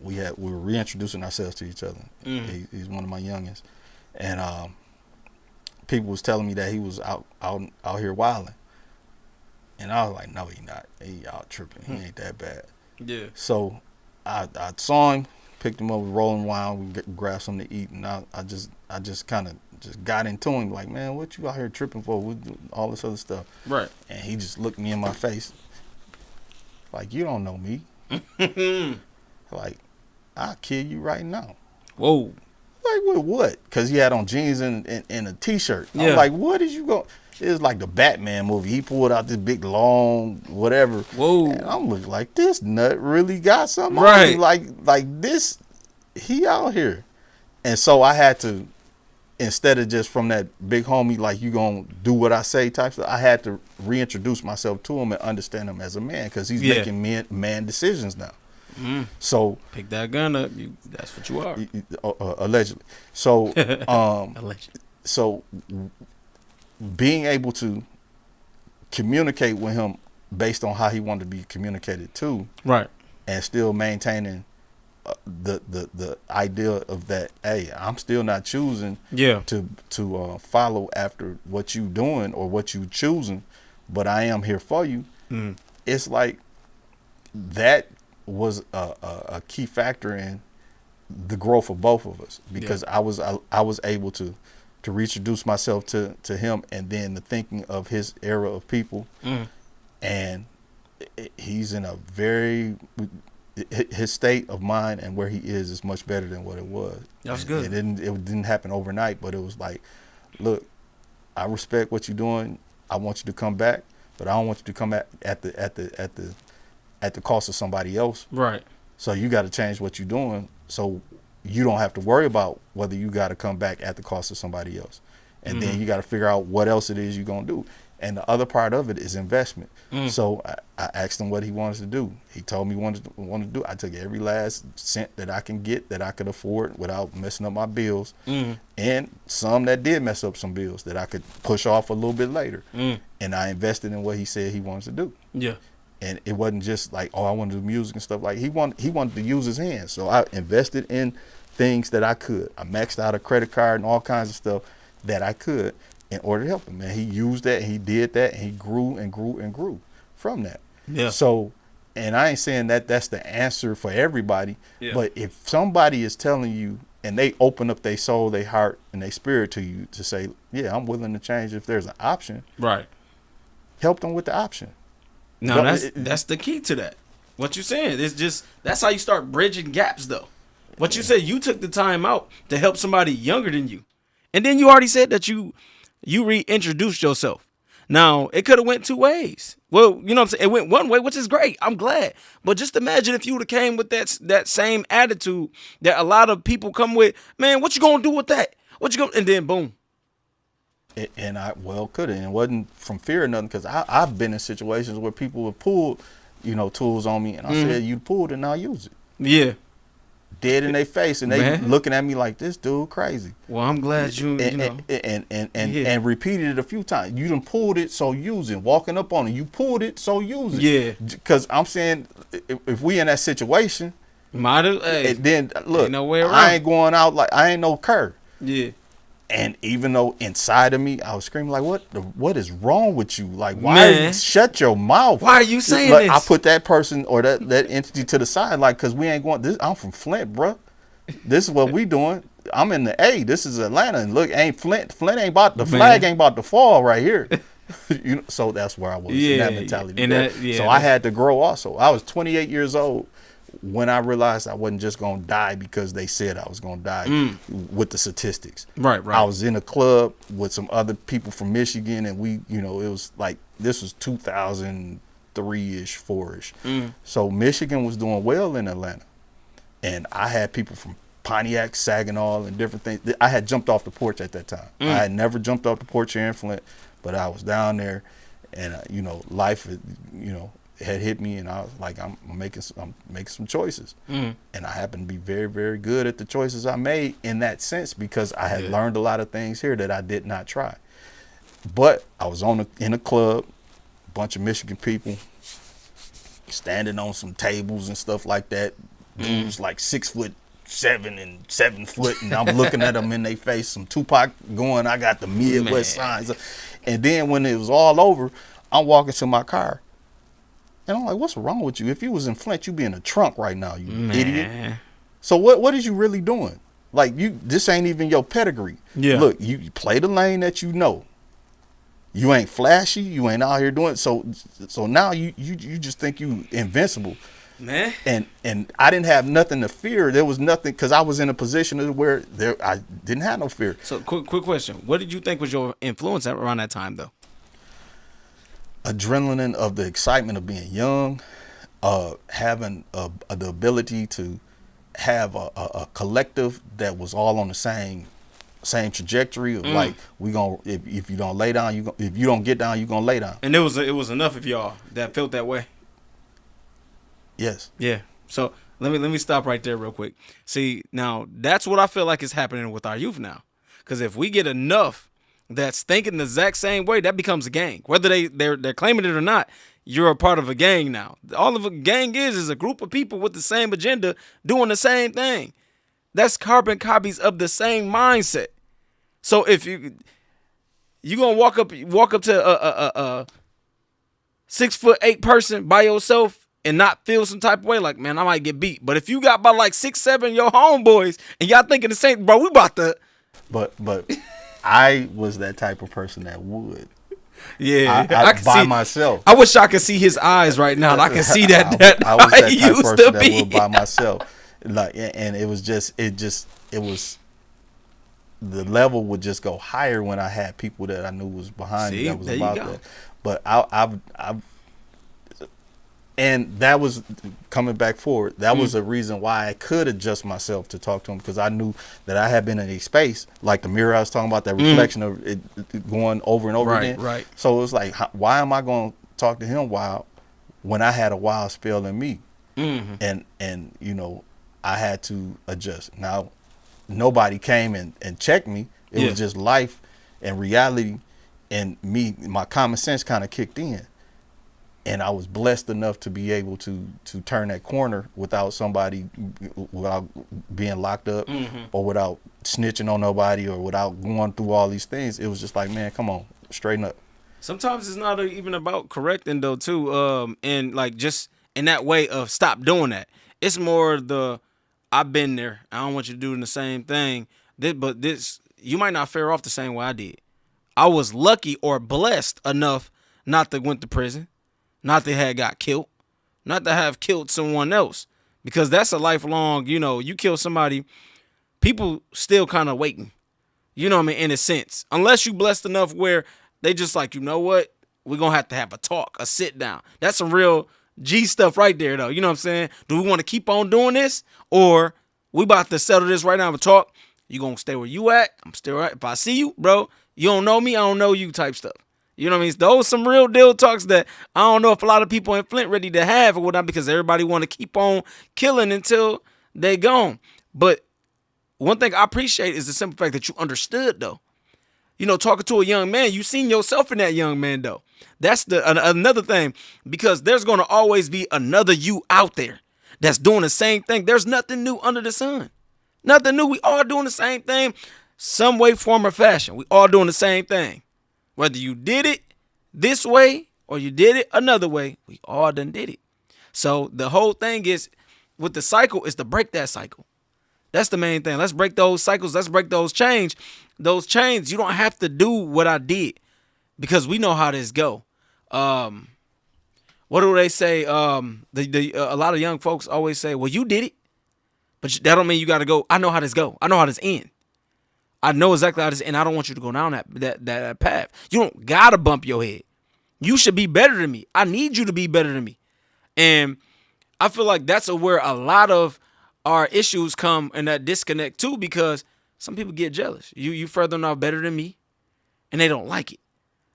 We were reintroducing ourselves to each other. He's one of my youngest, and people was telling me that he was out here wilding, and I was like, no, he not. He out tripping. He ain't that bad. Yeah. So I saw him, picked him up, rolling wild. We grabbed something to eat, and I just kind of got into him like, man, what you out here tripping for? With all this other stuff. Right. And he just looked me in my face like, you don't know me. Like, I'll kill you right now. Whoa. Like, with what? Because he had on jeans and a T-shirt. Yeah. I'm like, what is you going? It was like the Batman movie. He pulled out this big, long, whatever. Whoa. And I'm looking like, this nut really got something on him. Like this, he out here. And so I had to, instead of just from that big homie, like, you going to do what I say type stuff, I had to reintroduce myself to him and understand him as a man because he's making man decisions now. So Pick that gun up. That's what you are. allegedly. So Allegedly. so being able to communicate with him based on how he wanted to be communicated to, Right. and still maintaining the idea of that, hey, I'm still not choosing Yeah. to follow after what you doing or what you choosing, but I am here for you. It's like that was a key factor in the growth of both of us, because I was able to reintroduce myself to him, and then the thinking of his era of people, and he's in a very, his state of mind and where he is much better than what it was. That's good. It didn't happen overnight, but it was like, look, I respect what you're doing. I want you to come back, but I don't want you to come at the cost of somebody else. Right. So you got to change what you're doing, so you don't have to worry about whether you got to come back at the cost of somebody else. And then you got to figure out what else it is you're going to do. And the other part of it is investment. So I asked him what he wanted to do. He told me what he wanted to do. I took every last cent that I can get, that I could afford without messing up my bills. And some that did mess up some bills that I could push off a little bit later. And I invested in what he said he wanted to do. Yeah. And it wasn't just like, oh, I want to do music and stuff. Like he wanted to use his hands. So I invested in things that I could. I maxed out a credit card and all kinds of stuff that I could in order to help him. And he used that, and he did that, and he grew and grew and grew from that. Yeah. So, and I ain't saying that that's the answer for everybody, but if somebody is telling you and they open up their soul, their heart, and their spirit to you to say, yeah, I'm willing to change if there's an option, Right. help them with the option. No, that's the key to that. What you're saying is just, that's how you start bridging gaps, though. What you said, you took the time out to help somebody younger than you, and then you already said that you reintroduced yourself. Now, it could have went two ways. Well, you know what I'm saying? It went one way, which is great. I'm glad. But just imagine if you would have came with that same attitude that a lot of people come with. Man, what you gonna do with that? And then boom. And I could have. And it wasn't from fear or nothing, because I've been in situations where people have pulled, tools on me, and I said, you pulled it, now use it. Yeah. Dead in their face, and they looking at me like, this dude crazy. Well, I'm glad you know. And repeated it a few times. You done pulled it, so use it. Walking up on it, you pulled it, so use it. Yeah. Because I'm saying, if we in that situation, then look, I ain't going out like I ain't no cur. Yeah. And even though inside of me, I was screaming like, what is wrong with you? Like, why shut your mouth? Why are you saying like, this? I put that person or that entity to the side, like, because we ain't going, I'm from Flint, bro. This is what we doing. I'm in the A. This is Atlanta. And look, ain't Flint ain't about, the flag ain't about to fall right here. So that's where I was in that mentality. So I had to grow also. I was 28 years old when I realized I wasn't just going to die because they said I was going to die with the statistics. Right. I was in a club with some other people from Michigan, and we, it was like, this was 2003-ish, 4-ish. So Michigan was doing well in Atlanta. And I had people from Pontiac, Saginaw, and different things. I had jumped off the porch at that time. I had never jumped off the porch here in Flint, but I was down there, and, life, had hit me, and I was like, I'm making some choices, and I happen to be very, very good at the choices I made in that sense, because I had learned a lot of things here that I did not try. But I was in a club, a bunch of Michigan people standing on some tables and stuff like that. Dudes like 6'7" and 7 foot, and I'm looking at them in their face. Some Tupac going, I got the Midwest signs, and then when it was all over, I'm walking to my car. And I'm like, what's wrong with you? If you was in Flint, you'd be in a trunk right now, you idiot. So what is you really doing? Like, this ain't even your pedigree. Yeah. Look, you play the lane that you know. You ain't flashy. You ain't out here doing it. So now you just think you invincible. Man. And I didn't have nothing to fear. There was nothing, because I was in a position where I didn't have no fear. So quick question. What did you think was your influence around that time, though? Adrenaline of the excitement of being young, having the ability to have a collective that was all on the same trajectory of like, we gonna, if you don't lay down, if you don't get down, you gonna lay down. And it was enough of y'all that felt that way. Yes. Yeah. So Let me stop right there real quick. See, now that's what I feel like is happening with our youth now. Because if we get enough that's thinking the exact same way, that becomes a gang. Whether they're claiming it or not, you're a part of a gang now. All of a gang is a group of people with the same agenda doing the same thing. That's carbon copies of the same mindset. So if you gonna walk up to a 6'8" person by yourself and not feel some type of way, like, man, I might get beat. But if you got about like 6, 7 your homeboys and y'all thinking the same, bro, we about to. But I was that type of person that would. Yeah, I can by see, myself. I wish I could see his eyes right now. And I can see that I was that type of used person to that be. would by myself. Like, and it was the level would just go higher when I had people that I knew was behind me that was about that. But I've and that was coming back forward. That was a reason why I could adjust myself to talk to him, because I knew that I had been in a space like the mirror I was talking about, that reflection of it going over and over again. Right. So it was like, why am I going to talk to him wild when I had a wild spell in me? And you know, I had to adjust. Now, nobody came and checked me. It was just life and reality, and me. My common sense kind of kicked in. And I was blessed enough to be able to turn that corner without being locked up, or without snitching on nobody, or without going through all these things. It was just like, man, come on, straighten up. Sometimes it's not even about correcting though, too. And like just in that way of stop doing that. It's more I've been there. I don't want you to do the same thing. But you might not fare off the same way I did. I was lucky or blessed enough not to went to prison. Not to have got killed, not to have killed someone else, because that's a lifelong, you kill somebody, people still kind of waiting, you know what I mean, in a sense, unless you blessed enough where they just like, you know what, we're going to have a talk, a sit down. That's some real G stuff right there, though. You know what I'm saying? Do we want to keep on doing this, or we about to settle this right now and talk? You going to stay where you at? I'm still right. If I see you, bro, you don't know me, I don't know you type stuff. You know what I mean? Those some real deal talks that I don't know if a lot of people in Flint ready to have or whatnot, because everybody want to keep on killing until they gone. But one thing I appreciate is the simple fact that you understood, though. Talking to a young man, you seen yourself in that young man, though. That's another thing, because there's going to always be another you out there that's doing the same thing. There's nothing new under the sun. Nothing new. We all doing the same thing, some way, form, or fashion. We all doing the same thing. Whether you did it this way or you did it another way, we all done did it. So the whole thing is, with the cycle, is to break that cycle. That's the main thing. Let's break those cycles. Let's break those chains. Those chains, you don't have to do what I did, because we know how this go. What do they say? A lot of young folks always say, well, you did it, but that don't mean you got to go. I know how this go. I know how this end. I know exactly how this, and I don't want you to go down that path. You don't gotta bump your head. You should be better than me. I need you to be better than me. And I feel like that's where a lot of our issues come, and that disconnect too, because some people get jealous. You further enough better than me, and they don't like it.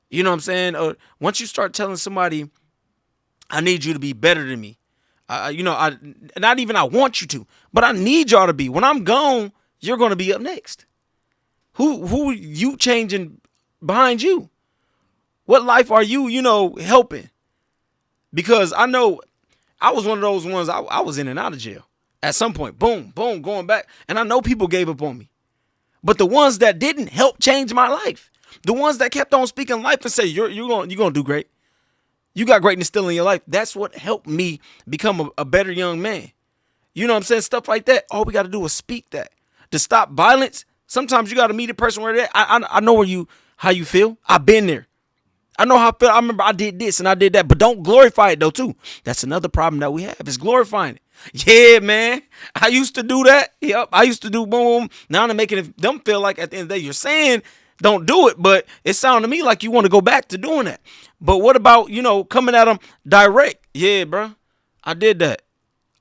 You know what I'm saying? Or once you start telling somebody, I need you to be better than me. I want you to, but I need y'all to be. When I'm gone, you're gonna be up next. Who you changing behind you? What life are you, helping? Because I know I was one of those ones, I was in and out of jail. At some point, boom, going back. And I know people gave up on me. But the ones that didn't help change my life, the ones that kept on speaking life and say, you're gonna do great. You got greatness still in your life. That's what helped me become a better young man. You know what I'm saying? Stuff like that. All we got to do is speak that. To stop violence, sometimes you got to meet a person where they're at. I know how you feel. I've been there. I know how I feel. I remember I did this and I did that, but don't glorify it though too. That's another problem that we have, is glorifying it. Yeah, man. I used to do that. Yep. I used to do boom. Now I'm making them feel like at the end of the day, you're saying don't do it, but it sounded to me like you want to go back to doing that. But what about, coming at them direct? Yeah, bro. I did that.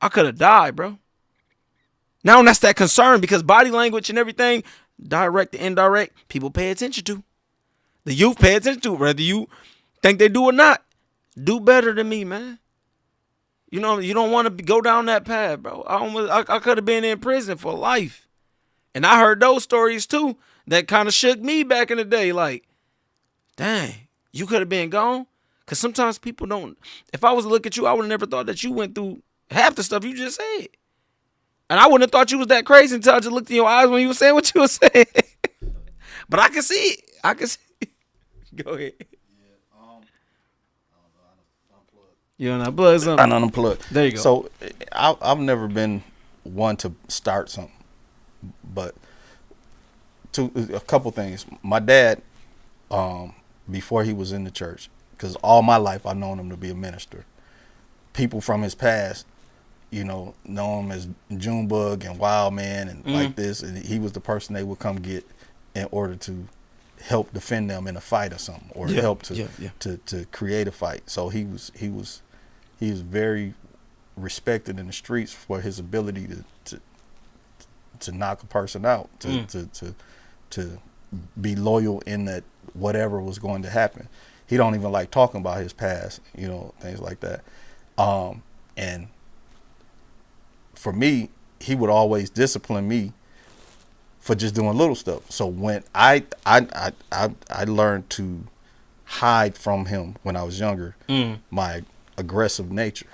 I could have died, bro. Now that's that concern, because body language and everything, direct and indirect, people pay attention to. The youth pay attention to, whether you think they do or not. Do better than me, man. You know, you don't want to go down that path, bro. I could have been in prison for life. And I heard those stories too that kind of shook me back in the day. Like, dang, you could have been gone. Because sometimes people don't. If I was to look at you, I would have never thought that you went through half the stuff you just said. And I wouldn't have thought you was that crazy until I just looked in your eyes when you were saying what you were saying. But I can see it. I can see it. Go ahead. You unplug something? I unplug. There you go. So I've never been one to start something, but a couple things. My dad, before he was in the church, because all my life I've known him to be a minister. People from his past, know him as Junebug and Wild Man and like this, and he was the person they would come get in order to help defend them in a fight or something, or help to create a fight. So he was very respected in the streets for his ability to knock a person out, to be loyal in that whatever was going to happen. He don't even like talking about his past, things like that. And for me, he would always discipline me for just doing little stuff. So when I learned to hide from him when I was younger, my aggressive nature,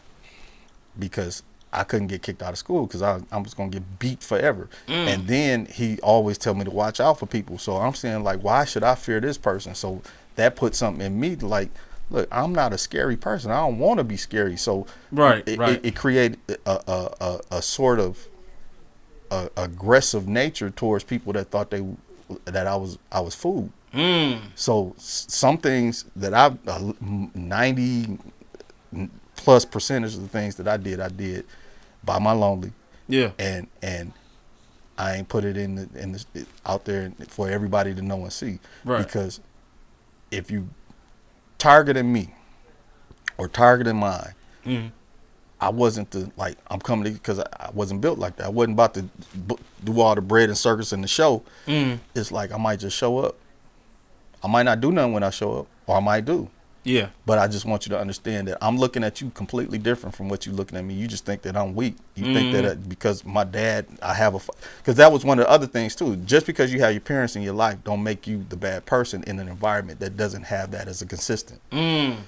because I couldn't get kicked out of school because I was going to get beat forever. And then he always tell me to watch out for people. So I'm saying, like, why should I fear this person? So that put something in me like, look, I'm not a scary person. I don't want to be scary. So it created a sort of aggressive nature towards people that thought that I was fooled. So some things that 90 plus percentage of the things that I did by my lonely. Yeah. And I ain't put it out there for everybody to know and see. Right. Because if you targeting me or targeting mine, I wasn't I'm coming because I wasn't built like that. I wasn't about to do all the bread and circus and the show. It's like I might just show up. I might not do nothing when I show up, or I might do. Yeah. But I just want you to understand that I'm looking at you completely different from what you're looking at me. You just think that I'm weak. You think that because my dad, because that was one of the other things too. Just because you have your parents in your life don't make you the bad person in an environment that doesn't have that as a consistent.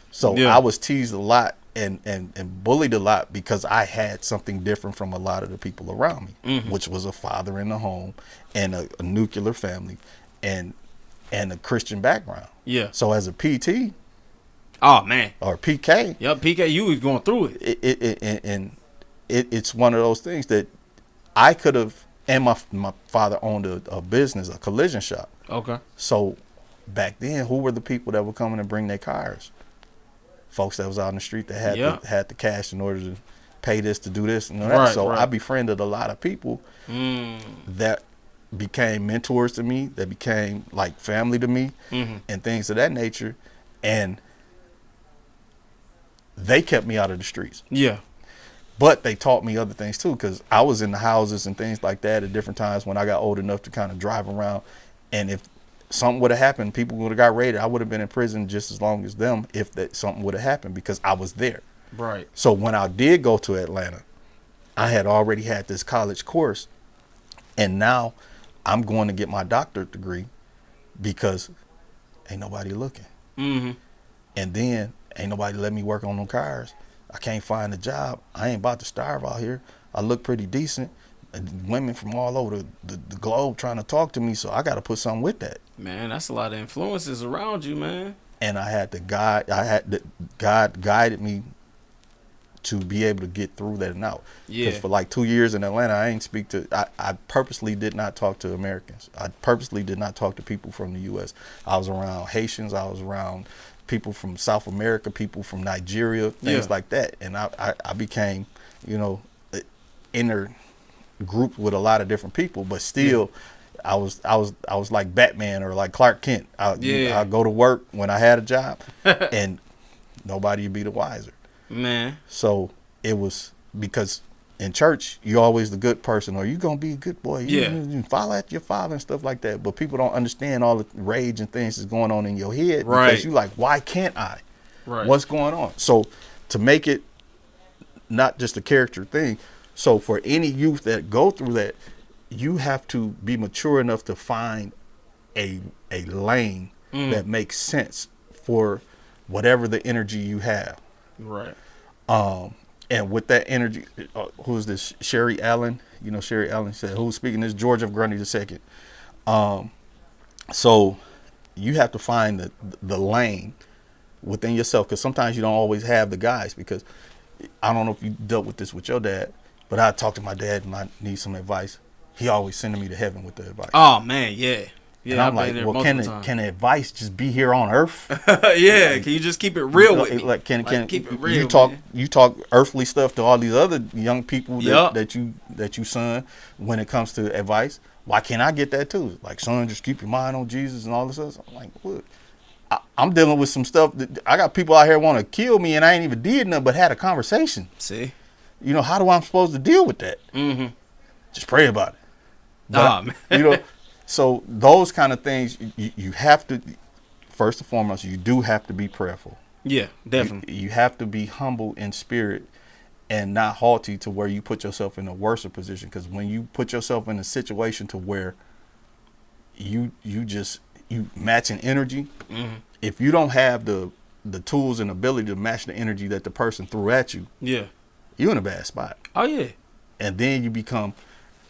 So I was teased a lot and bullied a lot because I had something different from a lot of the people around me, which was a father in the home and a nuclear family and a Christian background. Yeah. So as a PT, oh man, or PK, yep, PK, you was going through it. It's one of those things that I could have. And my father owned a business, a collision shop. Okay. So back then, who were the people that were coming and bring their cars? Folks that was out in the street that had the cash in order to pay this, to do this and all that. So I befriended a lot of people that became mentors to me, that became like family to me, and things of that nature. And they kept me out of the streets. Yeah. But they taught me other things too, because I was in the houses and things like that at different times when I got old enough to kind of drive around. And if something would have happened, people would have got raided, I would have been in prison just as long as them if something would have happened, because I was there. Right. So when I did go to Atlanta, I had already had this college course, and now I'm going to get my doctorate degree because ain't nobody looking. And then ain't nobody let me work on them cars. I can't find a job. I ain't about to starve out here. I look pretty decent. Women from all over the globe trying to talk to me, so I got to put something with that. Man, that's a lot of influences around you, man. And God guided me to be able to get through that and out. Yeah. Because for like 2 years in Atlanta, I purposely did not talk to Americans. I purposely did not talk to people from the U.S. I was around Haitians. I was around people from South America, people from Nigeria, things like that. And I became, inner group with a lot of different people, but still I was like Batman or like Clark Kent. I go to work when I had a job and nobody would be the wiser. Man. So it was because in church, you're always the good person, or you're going to be a good boy. You follow at your father and stuff like that. But people don't understand all the rage and things that's going on in your head. Right. Because you're like, why can't I? Right. What's going on? So to make it not just a character thing. So for any youth that go through that, you have to be mature enough to find a lane that makes sense for whatever the energy you have. Right. And with that energy, who's this? Sherry Allen. You know, Sherry Allen said, "Who's speaking?" This George of Grundy II. So you have to find the lane within yourself, because sometimes you don't always have the guys. Because I don't know if you dealt with this with your dad, but I talked to my dad and I need some advice. He always sending me to heaven with the advice. Oh man, yeah. And I'm like, well, can the advice just be here on Earth? Yeah, like, can you just keep it real with me? Like, can keep it real? You talk earthly stuff to all these other young people Yep. that you son when it comes to advice. Why can't I get that too? Like, son, just keep your mind on Jesus and all this stuff. I'm like, look, I'm dealing with some stuff that I got people out here want to kill me, and I ain't even did nothing but had a conversation. See, you know, how do I'm supposed to deal with that? Mm-hmm. Just pray about it. But, man. You know. So those kind of things, you have to, first and foremost, you do have to be prayerful. Yeah, definitely. You have to be humble in spirit and not haughty to where you put yourself in a worse position. Because when you put yourself in a situation to where you matching energy, if you don't have the tools and ability to match the energy that the person threw at you, yeah, you're in a bad spot. Oh yeah. And then you become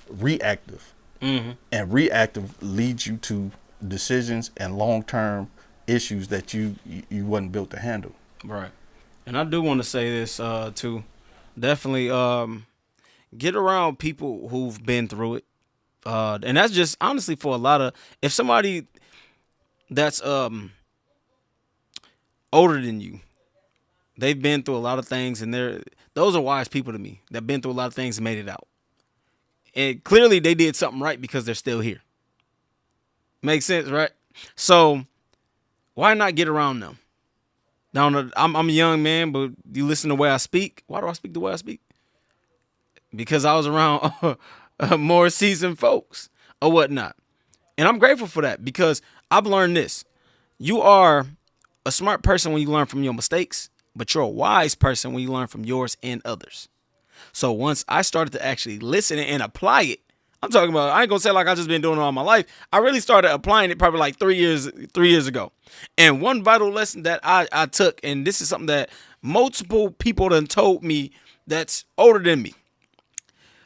reactive. And reactive leads you to decisions and long-term issues that you wasn't built to handle. Right. And I do want to say this too. Definitely get around people who've been through it. And that's just honestly for a lot of, if somebody that's older than you, they've been through a lot of things, and those are wise people to me. They've been through a lot of things and made it out. And clearly they did something right because they're still here. Makes sense, right? So why not get around them? Now, I'm a young man, but you listen to the way I speak. Why do I speak the way I speak? Because I was around more seasoned folks or whatnot. And I'm grateful for that, because I've learned this. You are a smart person when you learn from your mistakes, but you're a wise person when you learn from yours and others. So once I started to actually listen and apply it, I'm talking about, I ain't gonna say like I just been doing it all my life. I really started applying it probably like 3 years ago. And one vital lesson that I took, and this is something that multiple people done told me that's older than me.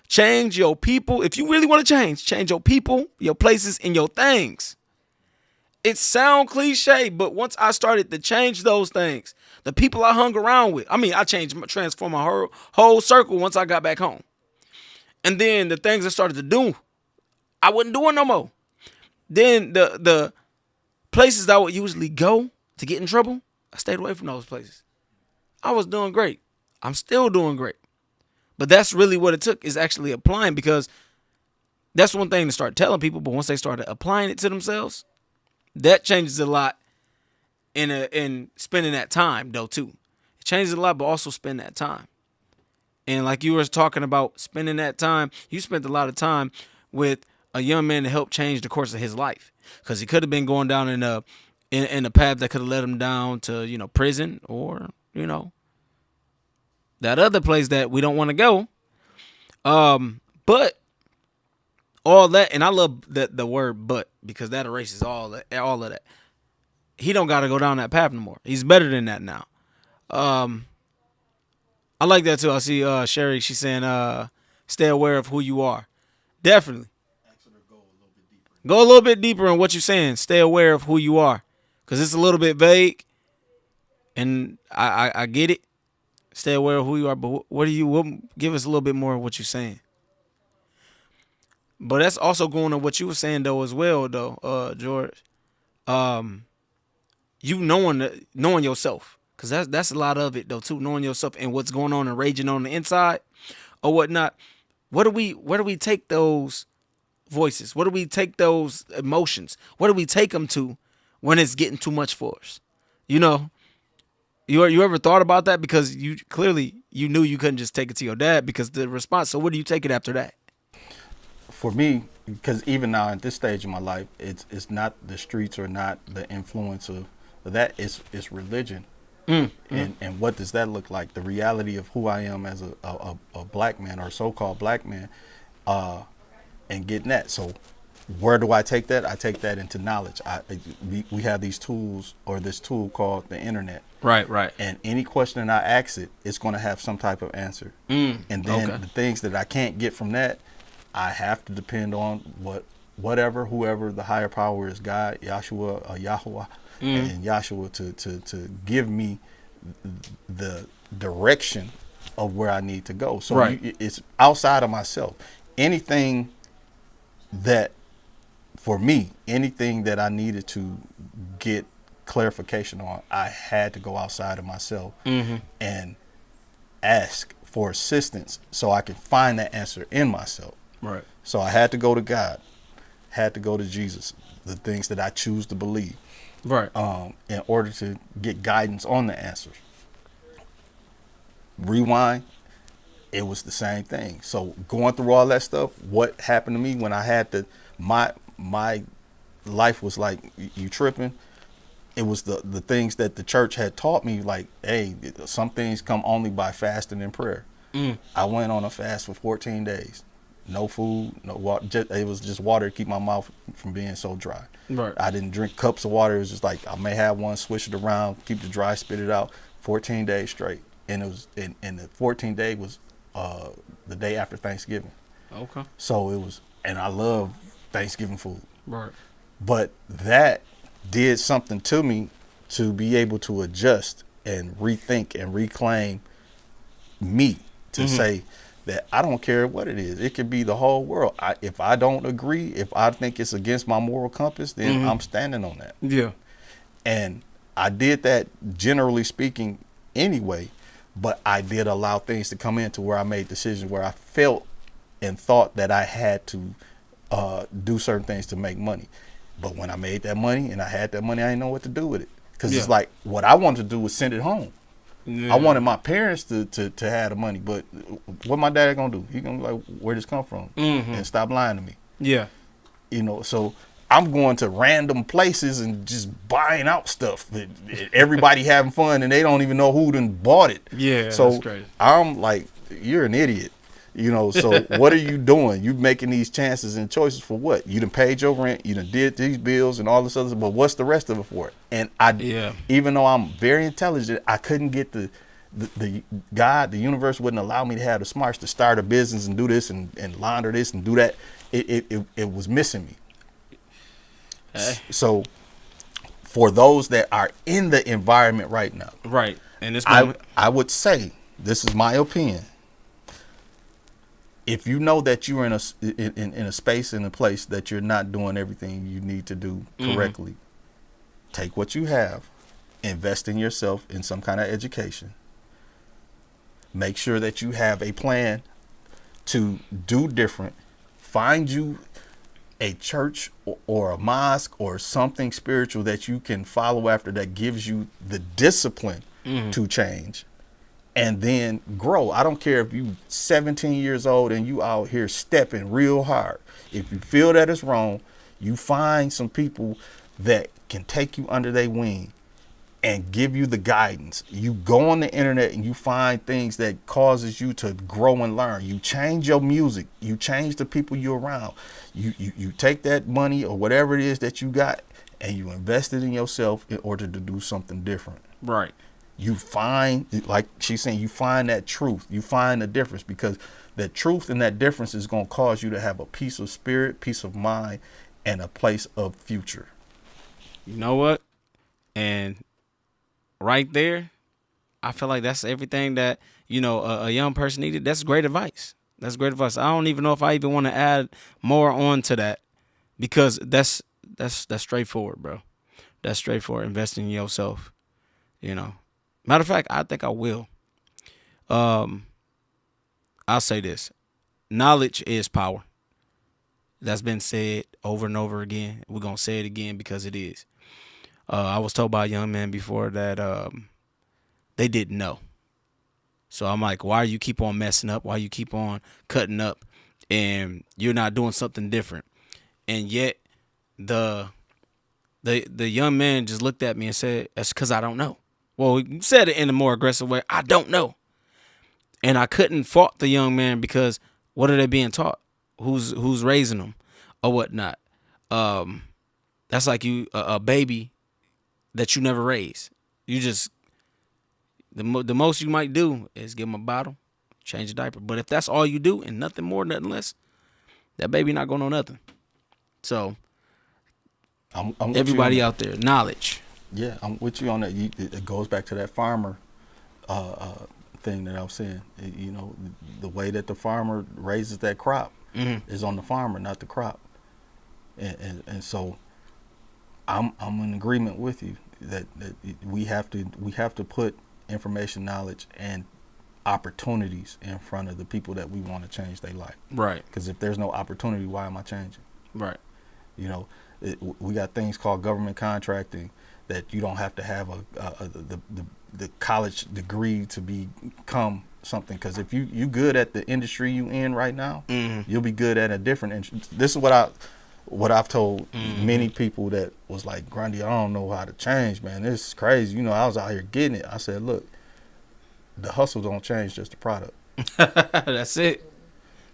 Change your people. If you really want to change your people, your places, and your things. It sound cliche, but once I started to change those things, the people I hung around with, I transformed my whole circle once I got back home. And then the things I started to do, I wasn't doing no more. Then the places that I would usually go to get in trouble, I stayed away from those places. I was doing great. I'm still doing great. But that's really what it took, is actually applying, because that's one thing to start telling people, but once they started applying it to themselves, that changes a lot in spending that time, though, too. It changes a lot, but also spend that time. And like you were talking about spending that time, you spent a lot of time with a young man to help change the course of his life, because he could have been going down in a path that could have led him down to, prison, or, that other place that we don't want to go. But all that, and I love the word "but," because that erases all of that. He don't got to go down that path no more. He's better than that now. I like that too. I see Sherry, she's saying stay aware of who you are. Definitely. Go a little bit deeper in what you're saying. Stay aware of who you are, because it's a little bit vague, and I get it. Stay aware of who you are, but give us a little bit more of what you're saying. But that's also going on what you were saying though as well, though, George. You knowing yourself, because that's a lot of it though too. Knowing yourself and what's going on and raging on the inside or whatnot. Where do we take those voices? Where do we take those emotions? Where do we take them to when it's getting too much for us? You ever thought about that? Because you knew you couldn't just take it to your dad because the response. So where do you take it after that? For me, because even now at this stage of my life, it's not the streets or not the influence of that. It's religion. And what does that look like? The reality of who I am as a black man or so-called black man, and getting that. So where do I take that? I take that into knowledge. We have these tools, or this tool called the internet. Right, right. And any question that I ask it, it's going to have some type of answer. And then the things that I can't get from that, I have to depend on whoever the higher power is, God, Yahshua, Yahweh, and Yahshua to give me the direction of where I need to go. So it's outside of myself. Anything that, for me, anything that I needed to get clarification on, I had to go outside of myself and ask for assistance so I could find that answer in myself. Right. So I had to go to God, had to go to Jesus, the things that I choose to believe, Right. in order to get guidance on the answers. Rewind, it was the same thing. So going through all that stuff, what happened to me when I had to, my life was like, you tripping. It was the things that the church had taught me, like, hey, some things come only by fasting and prayer. I went on a fast for 14 days. No food, no water. It was just water to keep my mouth from being so dry. Right. I didn't drink cups of water. It was just like, I may have one, swish it around, keep the dry, spit it out. 14 days straight. And it was, and the 14th day was the day after Thanksgiving. Okay. So it was, and I love Thanksgiving food. Right. But that did something to me to be able to adjust and rethink and reclaim me to say that I don't care what it is. It could be the whole world. If I don't agree, if I think it's against my moral compass, then I'm standing on that. Yeah. And I did that, generally speaking, anyway, but I did allow things to come in to where I made decisions where I felt and thought that I had to do certain things to make money. But when I made that money and I had that money, I didn't know what to do with it. Because it's like, what I wanted to do was send it home. Yeah. I wanted my parents to have the money, but what my dad gonna do? He gonna be like, where this come from? And stop lying to me. Yeah. You know, so I'm going to random places and just buying out stuff. Everybody having fun and they don't even know who done bought it. Yeah, so that's crazy. I'm like, you're an idiot. You know, so what are you doing? You making these chances and choices for what? You done paid your rent, you done did these bills and all this other stuff, but what's the rest of it for? And even though I'm very intelligent, I couldn't get the God, the universe wouldn't allow me to have the smarts to start a business and do this and launder this and do that. It was missing me. Hey. So for those that are in the environment right now, right, and this I would say, this is my opinion. If you know that you're in a space, in a place that you're not doing everything you need to do correctly, take what you have, invest in yourself in some kind of education. Make sure that you have a plan to do different. Find you a church or a mosque or something spiritual that you can follow after that gives you the discipline to change. And then grow. I don't care if you 17 years old and you out here stepping real hard. If you feel that it's wrong, you find some people that can take you under their wing and give you the guidance. You go on the internet and you find things that causes you to grow and learn. You change your music. You change the people you're around. You take that money or whatever it is that you got and you invest it in yourself in order to do something different. Right. You find, like she's saying, you find that truth. You find the difference, because that truth and that difference is going to cause you to have a peace of spirit, peace of mind, and a place of future. You know what? And right there, I feel like that's everything that, a young person needed. That's great advice. That's great advice. I don't even know if I even want to add more on to that, because that's straightforward, bro. That's straightforward. Investing in yourself, Matter of fact, I think I will. I'll say this. Knowledge is power. That's been said over and over again. We're going to say it again because it is. I was told by a young man before that they didn't know. So I'm like, why you keep on messing up? Why you keep on cutting up and you're not doing something different? And yet the young man just looked at me and said, that's because I don't know. Well, he said it in a more aggressive way. I don't know. And I couldn't fault the young man because what are they being taught? Who's raising them or whatnot? That's like a baby that you never raised. You just the most you might do is give them a bottle, change a diaper. But if that's all you do and nothing more, nothing less, that baby not gonna know nothing. So I'm with everybody you out there, knowledge. Yeah, I'm with you on that. It goes back to that farmer thing that I was saying. The way that the farmer raises that crop is on the farmer, not the crop. And so I'm in agreement with you that we have to put information, knowledge, and opportunities in front of the people that we want to change their life. Right. Because if there's no opportunity, why am I changing? Right. We got things called government contracting that you don't have to have the college degree to become something. Because if you good at the industry you in right now, you'll be good at a different industry. This is what I've told many people that was like, Grundy, I don't know how to change, man. This is crazy. I was out here getting it. I said, look, the hustle don't change, just the product. That's it.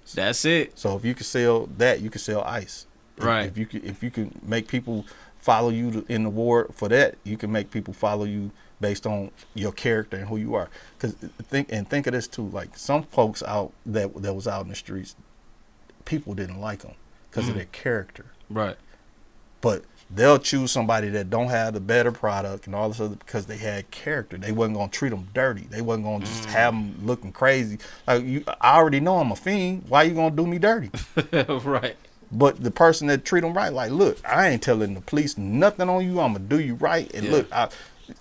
So if you can sell that, you can sell ice. Right. If you can make people follow you in the war for that, you can make people follow you based on your character and who you are. Because think of this too. Like some folks out that was out in the streets, people didn't like them because of their character. Right. But they'll choose somebody that don't have the better product and all this other because they had character. They wasn't gonna treat them dirty. They wasn't gonna just have them looking crazy. Like I already know I'm a fiend. Why you gonna do me dirty? Right. But the person that treat them right, like, look, I ain't telling the police nothing on you. I'm gonna do you right, and look,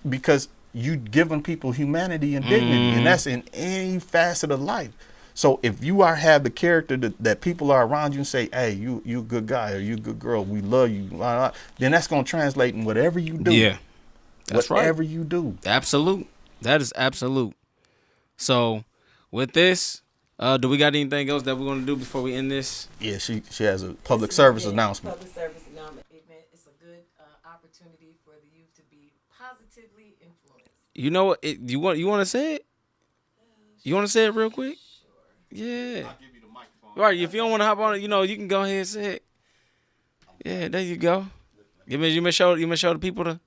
because you giving people humanity and dignity, and that's in any facet of life. So if you have the character that people are around you and say, hey, you a good guy or you a good girl, we love you, then that's gonna translate in whatever you do. Yeah, that's whatever right. you do. Absolute. That is absolute. So with this. Do we got anything else that we're going to do before we end this? Yeah, she has a public service announcement. Public service announcement. It's a good opportunity for the youth to be positively influenced. You know what? You want to say it? You want to say it real quick? Sure. Yeah. I'll give you the microphone. Right. If you don't want to hop on it, you can go ahead and say it. Yeah, there you go. You may show the people the.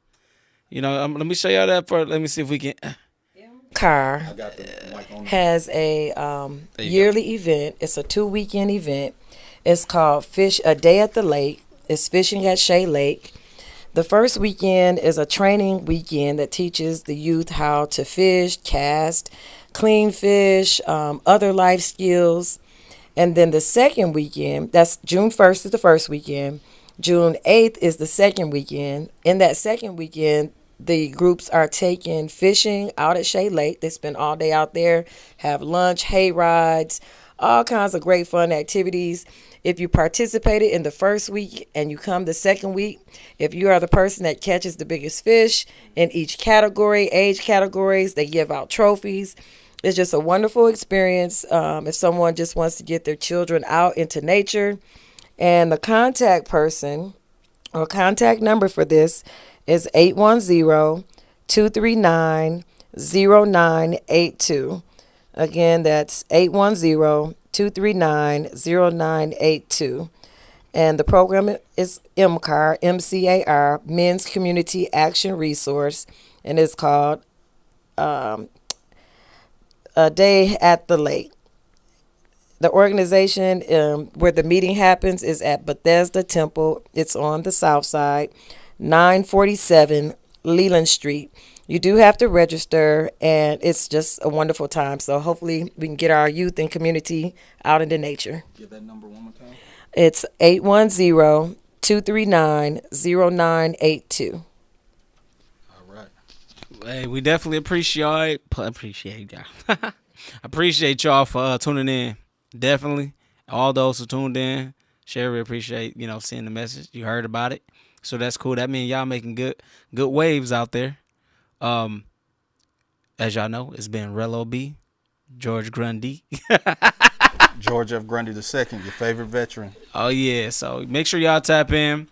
Let me show y'all that part. Let me see if we can. Car has a yearly go. event. It's a 2-weekend event. It's called A Day at the Lake. It's fishing at Shea Lake. The first weekend is a training weekend that teaches the youth how to fish, cast, clean fish, other life skills. And then the second weekend, that's June 1st is the first weekend. June 8th is the second weekend. In that second weekend, the groups are taking fishing out at Shea Lake. They spend all day out there, have lunch, hay rides, all kinds of great fun activities. If you participated in the first week and you come the second week, if you are the person that catches the biggest fish in each category, age categories, they give out trophies. It's just a wonderful experience if someone just wants to get their children out into nature. And the contact person or contact number for this is 810-239-0982. Again, that's 810-239-0982. And the program is MCAR, Men's Community Action Resource, and it's called A Day at the Lake. The organization where the meeting happens is at Bethesda Temple. It's on the south side. 947 Leland Street. You do have to register, and it's just a wonderful time. So hopefully we can get our youth and community out into nature. Give that number one more time. It's 810-239-0982. All right. Hey, we definitely appreciate y'all. Appreciate y'all for tuning in. Definitely. All those who tuned in. Sherry, appreciate, seeing the message. You heard about it. So that's cool. That means y'all making good waves out there. As y'all know, it's been Rello B, George Grundy. George F. Grundy II, your favorite veteran. Oh, yeah. So make sure y'all tap in.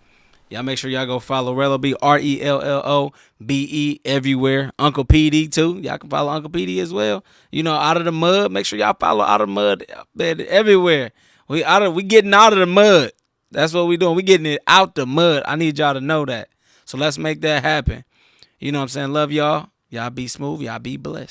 Y'all make sure y'all go follow Rello Be, RELLOBE, everywhere. Uncle PD too. Y'all can follow Uncle PD as well. You know, Out of the Mud. Make sure y'all follow Out of the Mud everywhere. We getting out of the mud. That's what we doing. We getting it out the mud. I need y'all to know that. So let's make that happen. You know what I'm saying? Love y'all. Y'all be smooth. Y'all be blessed.